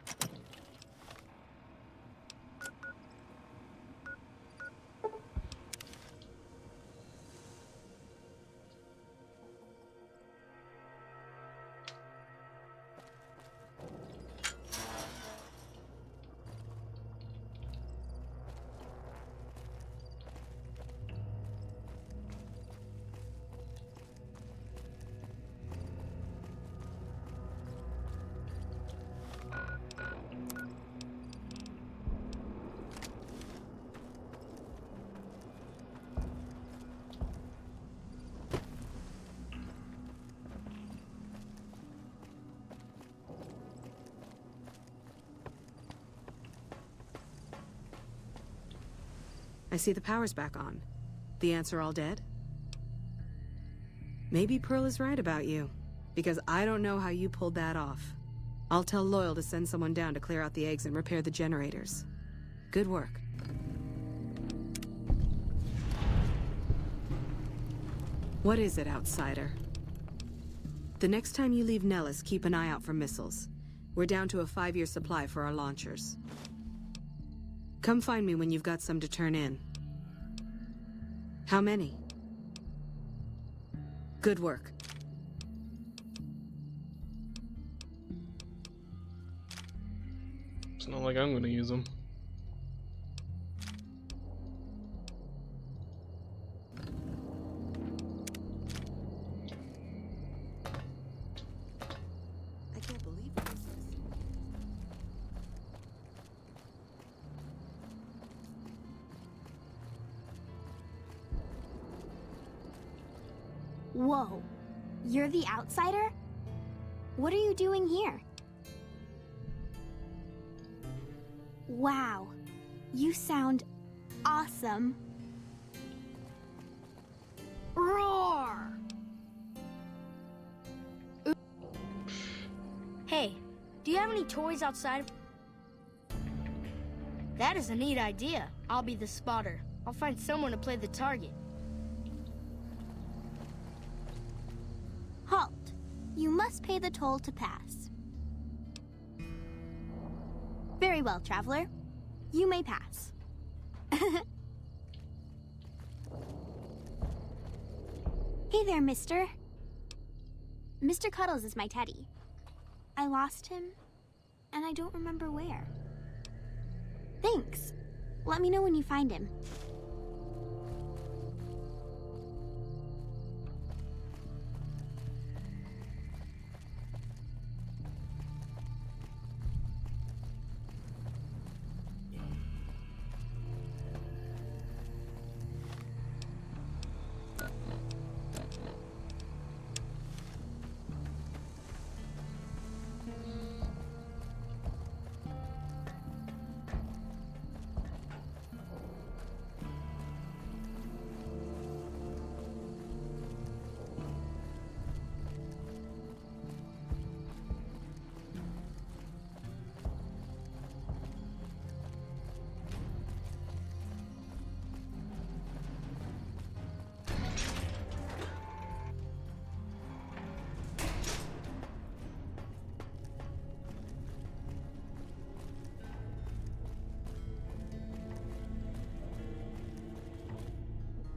I see the power's back on. The Ants are all dead? Maybe Pearl is right about you, because I don't know how you pulled that off. I'll tell Loyal to send someone down to clear out the eggs and repair the generators. Good work. What is it, outsider? The next time you leave Nellis, keep an eye out for missiles. We're down to a 5-year supply for our launchers. Come find me when you've got some to turn in. How many? Good work. It's not like I'm gonna use them. I can't believe this. Whoa, you're the outsider? What are you doing here? Wow, you sound awesome. Roar! Hey, do you have any toys outside? That is a neat idea. I'll be the spotter. I'll find someone to play the target. Halt! You must pay the toll to pass. Very well, traveler. You may pass. Hey there, mister. Mr. Cuddles is my teddy. I lost him, and I don't remember where. Thanks. Let me know when you find him.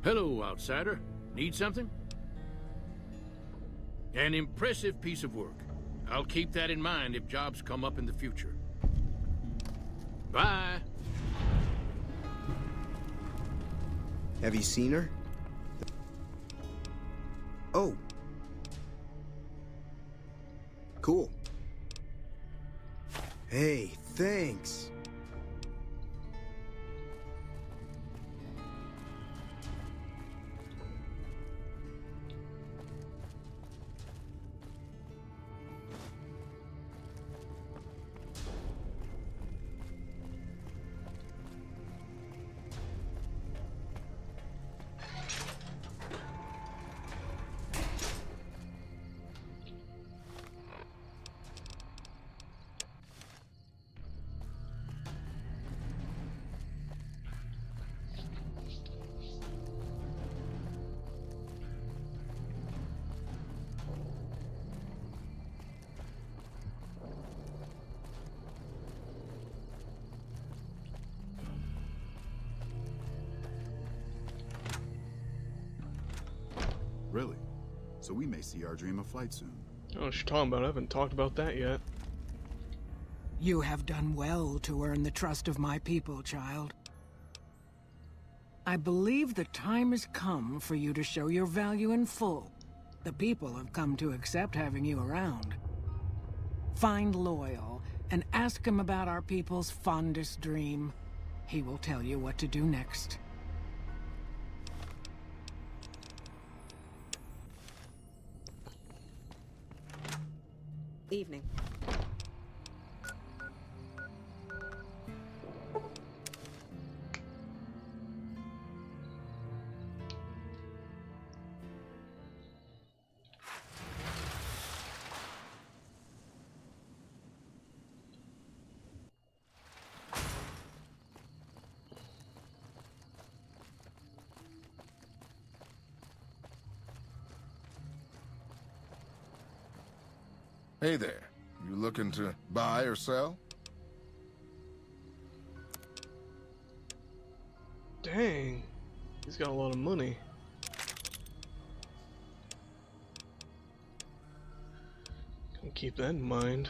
Hello, outsider. Need something? An impressive piece of work. I'll keep that in mind if jobs come up in the future. Bye. Have you seen her? Oh. Cool. Hey, thanks. Really? So we may see our dream of flight soon. Oh, what you talking about? I haven't talked about that yet. You have done well to earn the trust of my people, child. I believe the time has come for you to show your value in full. The people have come to accept having you around. Find Loyal and ask him about our people's fondest dream. He will tell you what to do next. Evening. Hey there. You looking to buy or sell? Dang. He's got a lot of money. Gonna keep that in mind.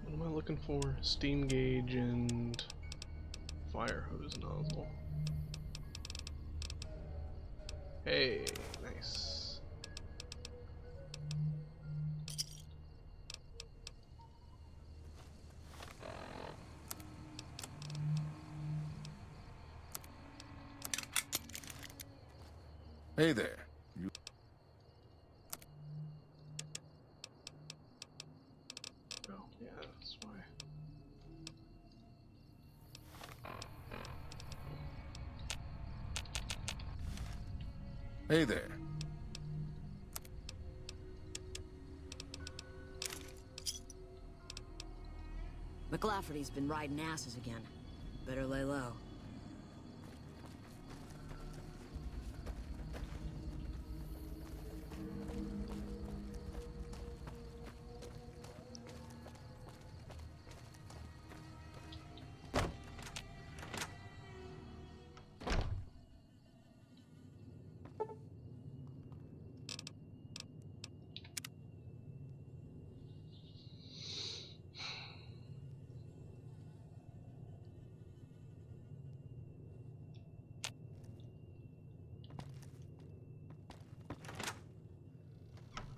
What am I looking for? Steam gauge and fire hose nozzle. Hey, nice. Hey there. You... Oh, yeah, that's why. Hey there. McLafferty's been riding asses again. Better lay low.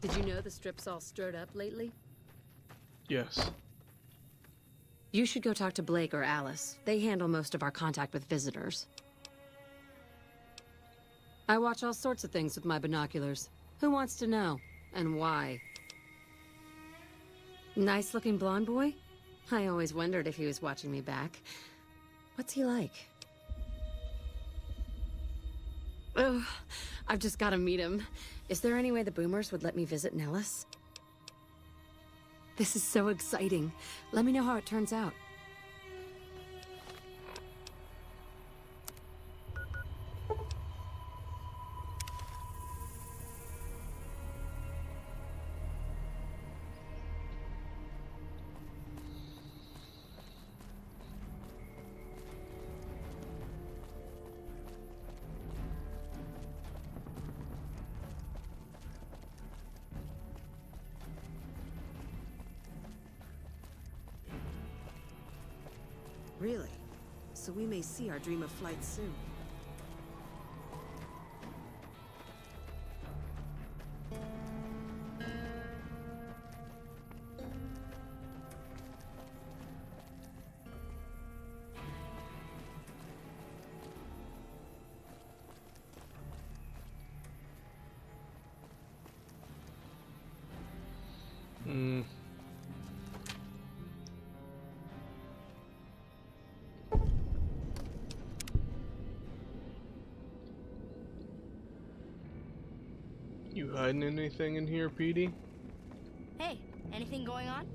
Did you know the strip's all stirred up lately? Yes. You should go talk to Blake or Alice. They handle most of our contact with visitors. I watch all sorts of things with my binoculars. Who wants to know? And why? Nice-looking blonde boy? I always wondered if he was watching me back. What's he like? Oh, I've just got to meet him. Is there any way the Boomers would let me visit Nellis? This is so exciting. Let me know how it turns out. Really? So we may see our dream of flight soon. You hiding anything in here, Petey? Hey, anything going on?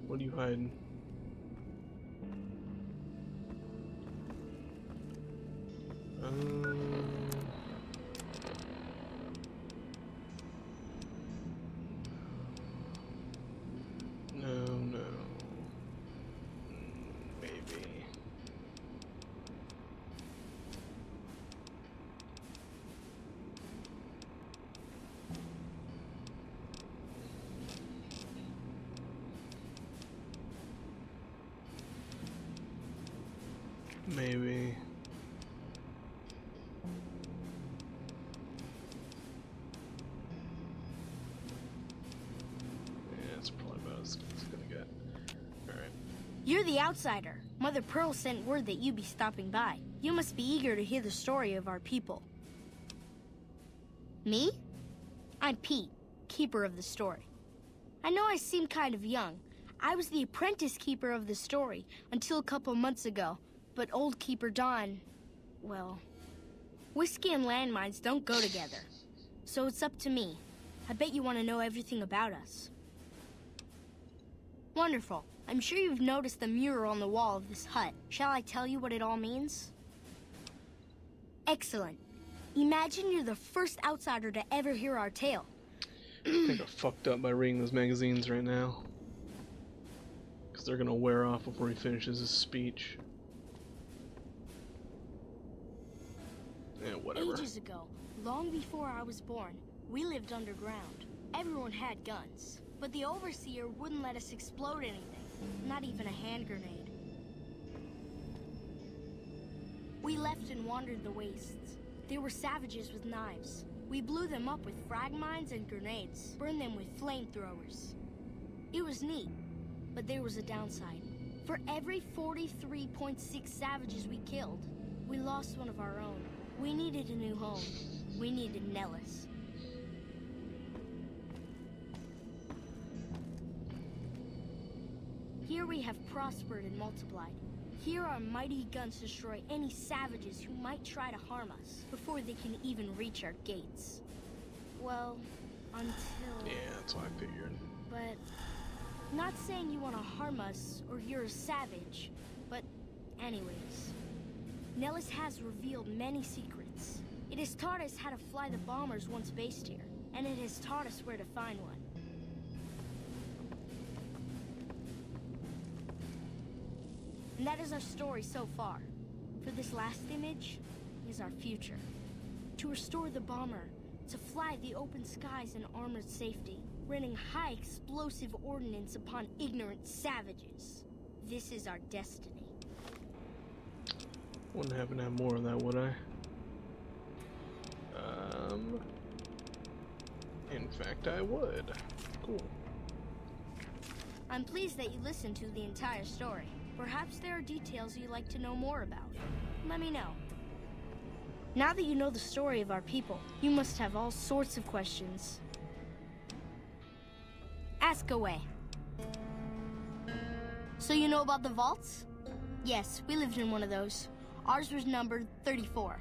What are you hiding? No. Maybe. Maybe. Yeah, it's probably about as good as it's gonna get. Alright. You're the outsider. Mother Pearl sent word that you'd be stopping by. You must be eager to hear the story of our people. Me? I'm Pete, keeper of the story. I know I seem kind of young. I was the apprentice keeper of the story until a couple months ago. But old Keeper Don, well, whiskey and landmines don't go together. So it's up to me. I bet you want to know everything about us. Wonderful. I'm sure you've noticed the mural on the wall of this hut. Shall I tell you what it all means? Excellent. Imagine you're the first outsider to ever hear our tale. I think I fucked up by reading those magazines right now. Because they're gonna wear off before he finishes his speech. Yeah, whatever. Ages ago, long before I was born, we lived underground. Everyone had guns, but the Overseer wouldn't let us explode anything, not even a hand grenade. We left and wandered the wastes. There were savages with knives. We blew them up with frag mines and grenades, burned them with flamethrowers. It was neat, but there was a downside. For every 43.6 savages we killed, we lost one of our own. We needed a new home. We needed Nellis. Here we have prospered and multiplied. Here our mighty guns destroy any savages who might try to harm us before they can even reach our gates. Well, until... Yeah, that's what I figured. But, not saying you want to harm us or you're a savage, but anyways. Nellis has revealed many secrets. It has taught us how to fly the bombers once based here, and it has taught us where to find one. And that is our story so far. For this last image is our future. To restore the bomber, to fly the open skies in armored safety, raining high explosive ordnance upon ignorant savages. This is our destiny. Wouldn't happen to have more of that, would I? In fact, I would. Cool. I'm pleased that you listened to the entire story. Perhaps there are details you'd like to know more about. Let me know. Now that you know the story of our people, you must have all sorts of questions. Ask away. So you know about the vaults? Yes, we lived in one of those. Ours was numbered 34.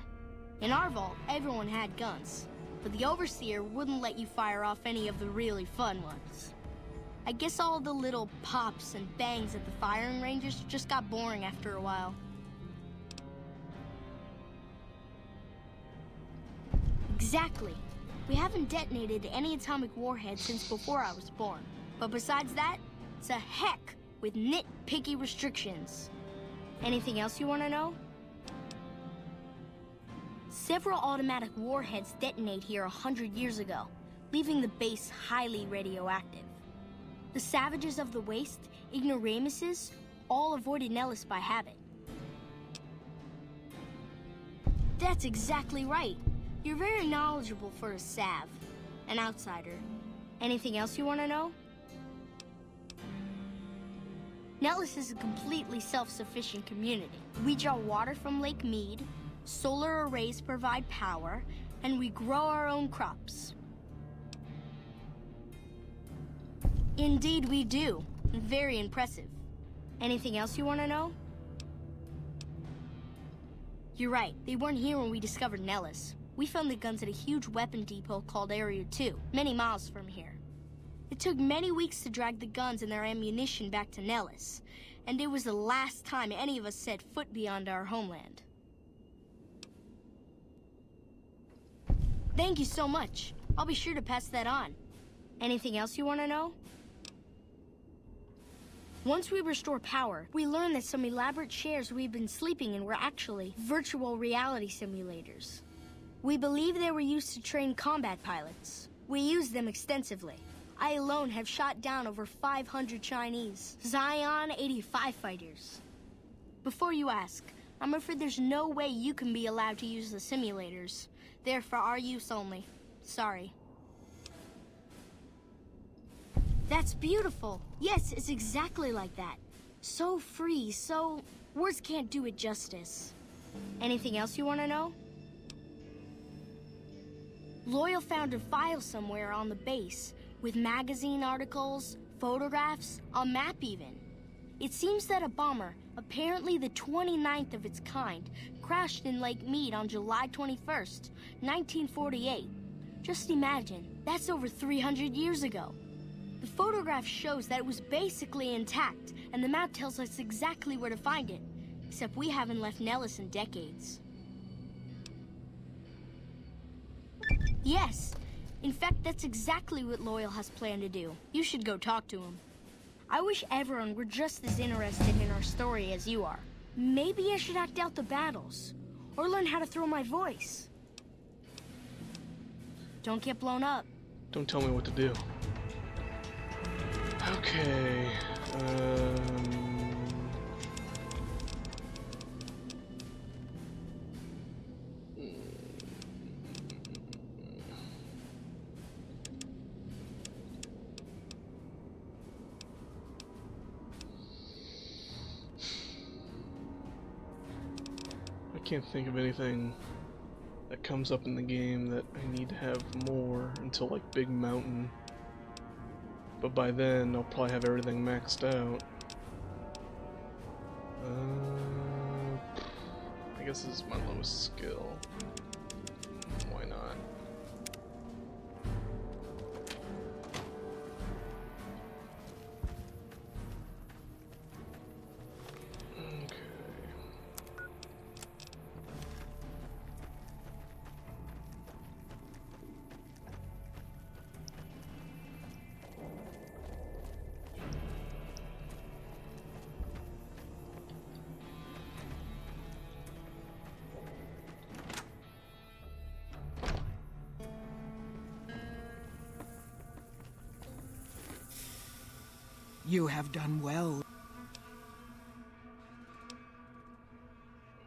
In our vault, everyone had guns, but the Overseer wouldn't let you fire off any of the really fun ones. I guess all the little pops and bangs at the firing ranges just got boring after a while. Exactly. We haven't detonated any atomic warheads since before I was born. But besides that, it's a heck with nitpicky restrictions. Anything else you want to know? Several automatic warheads detonate here 100 years ago, leaving the base highly radioactive. The savages of the Waste, ignoramuses, all avoided Nellis by habit. That's exactly right. You're very knowledgeable for a Sav, an outsider. Anything else you want to know? Nellis is a completely self-sufficient community. We draw water from Lake Mead, solar arrays provide power, and we grow our own crops. Indeed we do. Very impressive. Anything else you want to know? You're right, they weren't here when we discovered Nellis. We found the guns at a huge weapon depot called Area 2, many miles from here. It took many weeks to drag the guns and their ammunition back to Nellis, and it was the last time any of us set foot beyond our homeland. Thank you so much. I'll be sure to pass that on. Anything else you want to know? Once we restore power, we learned that some elaborate chairs we've been sleeping in were actually virtual reality simulators. We believe they were used to train combat pilots. We used them extensively. I alone have shot down over 500 Chinese Zion 85 fighters. Before you ask, I'm afraid there's no way you can be allowed to use the simulators. They're for our use only. Sorry. That's beautiful. Yes, it's exactly like that. So free, so... words can't do it justice. Anything else you want to know? Loyal found a file somewhere on the base with magazine articles, photographs, a map even. It seems that a bomber, apparently the 29th of its kind, crashed in Lake Mead on July 21st, 1948. Just imagine, that's over 300 years ago. The photograph shows that it was basically intact, and the map tells us exactly where to find it, except we haven't left Nellis in decades. Yes. In fact, that's exactly what Loyal has planned to do. You should go talk to him. I wish everyone were just as interested in our story as you are. Maybe I should act out the battles, or learn how to throw my voice. Don't get blown up. Don't tell me what to do. Okay, I can't think of anything that comes up in the game that I need to have more until like Big Mountain. But by then, I'll probably have everything maxed out. I guess this is my lowest skill. Why not? You have done well.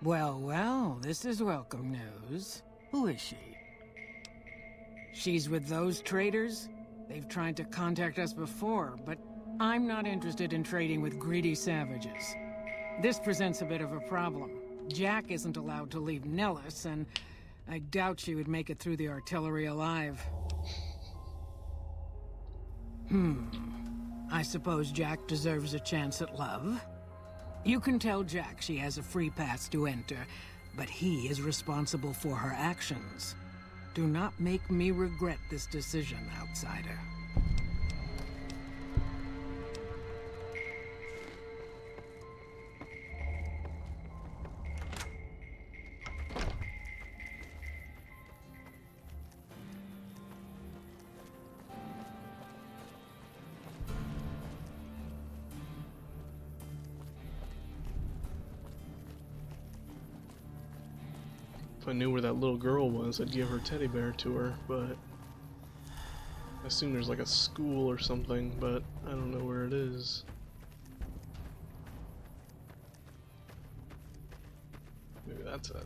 Well, well, this is welcome news. Who is she? She's with those traitors? They've tried to contact us before, but I'm not interested in trading with greedy savages. This presents a bit of a problem. Jack isn't allowed to leave Nellis, and I doubt she would make it through the artillery alive. I suppose Jack deserves a chance at love? You can tell Jack she has a free pass to enter, but he is responsible for her actions. Do not make me regret this decision, outsider. If I knew where that little girl was, I'd give her teddy bear to her, but I assume there's like a school or something, but I don't know where it is. Maybe that's it.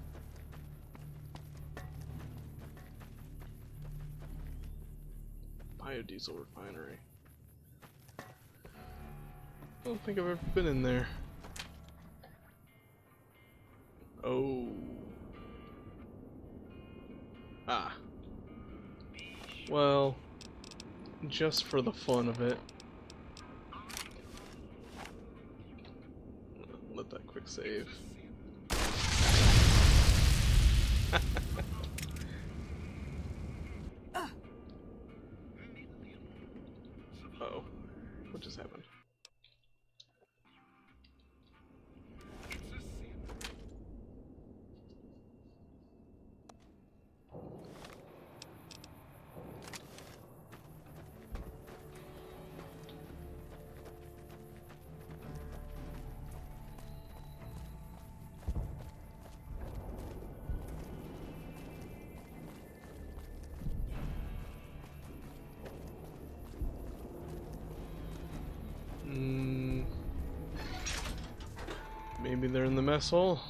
Biodiesel refinery. I don't think I've ever been in there. Oh. Ah. Well, just for the fun of it. Let that quick save. Uh-oh. What just happened? Maybe they're in the mess hall.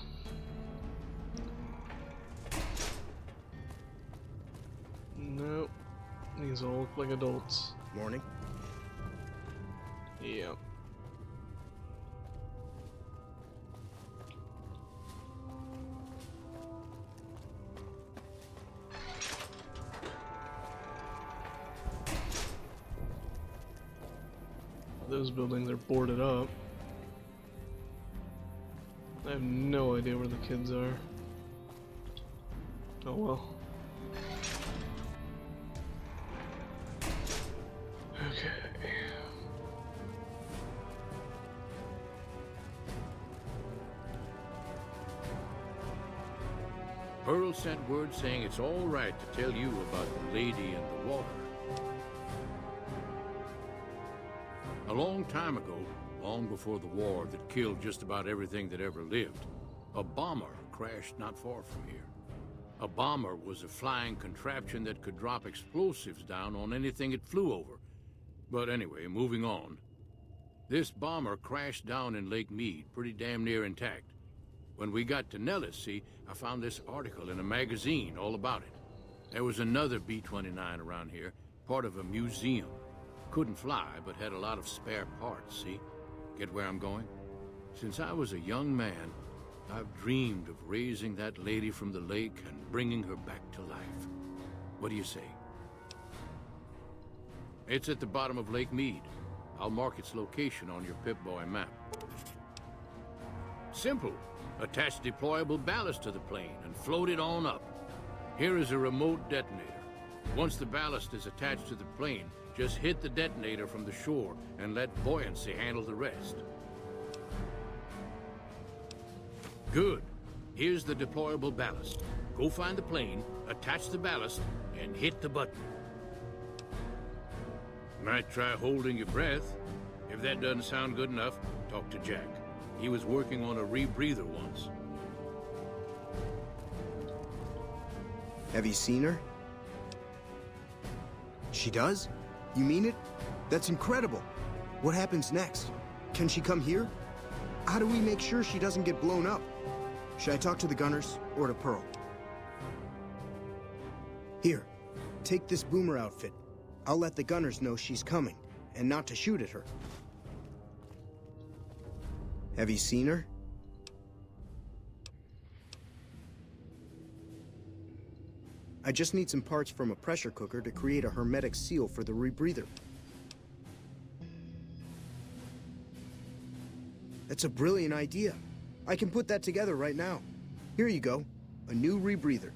Nope. These all look like adults. Morning. Yep. Those buildings are boarded up. I have no idea where the kids are. Oh well. Okay. Pearl sent word saying it's all right to tell you about the lady in the water. A long time ago, long before the war that killed just about everything that ever lived, a bomber crashed not far from here. A bomber was a flying contraption that could drop explosives down on anything it flew over. But anyway, moving on. This bomber crashed down in Lake Mead, pretty damn near intact. When we got to Nellis, see, I found this article in a magazine all about it. There was another B-29 around here, part of a museum. Couldn't fly, but had a lot of spare parts, see? Get where I'm going? Since I was a young man, I've dreamed of raising that lady from the lake and bringing her back to life. What do you say? It's at the bottom of Lake Mead. I'll mark its location on your Pip-Boy map. Simple. Attach deployable ballast to the plane and float it on up. Here is a remote detonator. Once the ballast is attached to the plane, just hit the detonator from the shore and let buoyancy handle the rest. Good. Here's the deployable ballast. Go find the plane, attach the ballast, and hit the button. Might try holding your breath. If that doesn't sound good enough, talk to Jack. He was working on a rebreather once. Have you seen her? She does? You mean it? That's incredible. What happens next? Can she come here? How do we make sure she doesn't get blown up? Should I talk to the gunners or to Pearl? Here. Take this boomer outfit. I'll let the gunners know she's coming, and not to shoot at her. Have you seen her? I just need some parts from a pressure cooker to create a hermetic seal for the rebreather. That's a brilliant idea. I can put that together right now. Here you go, a new rebreather.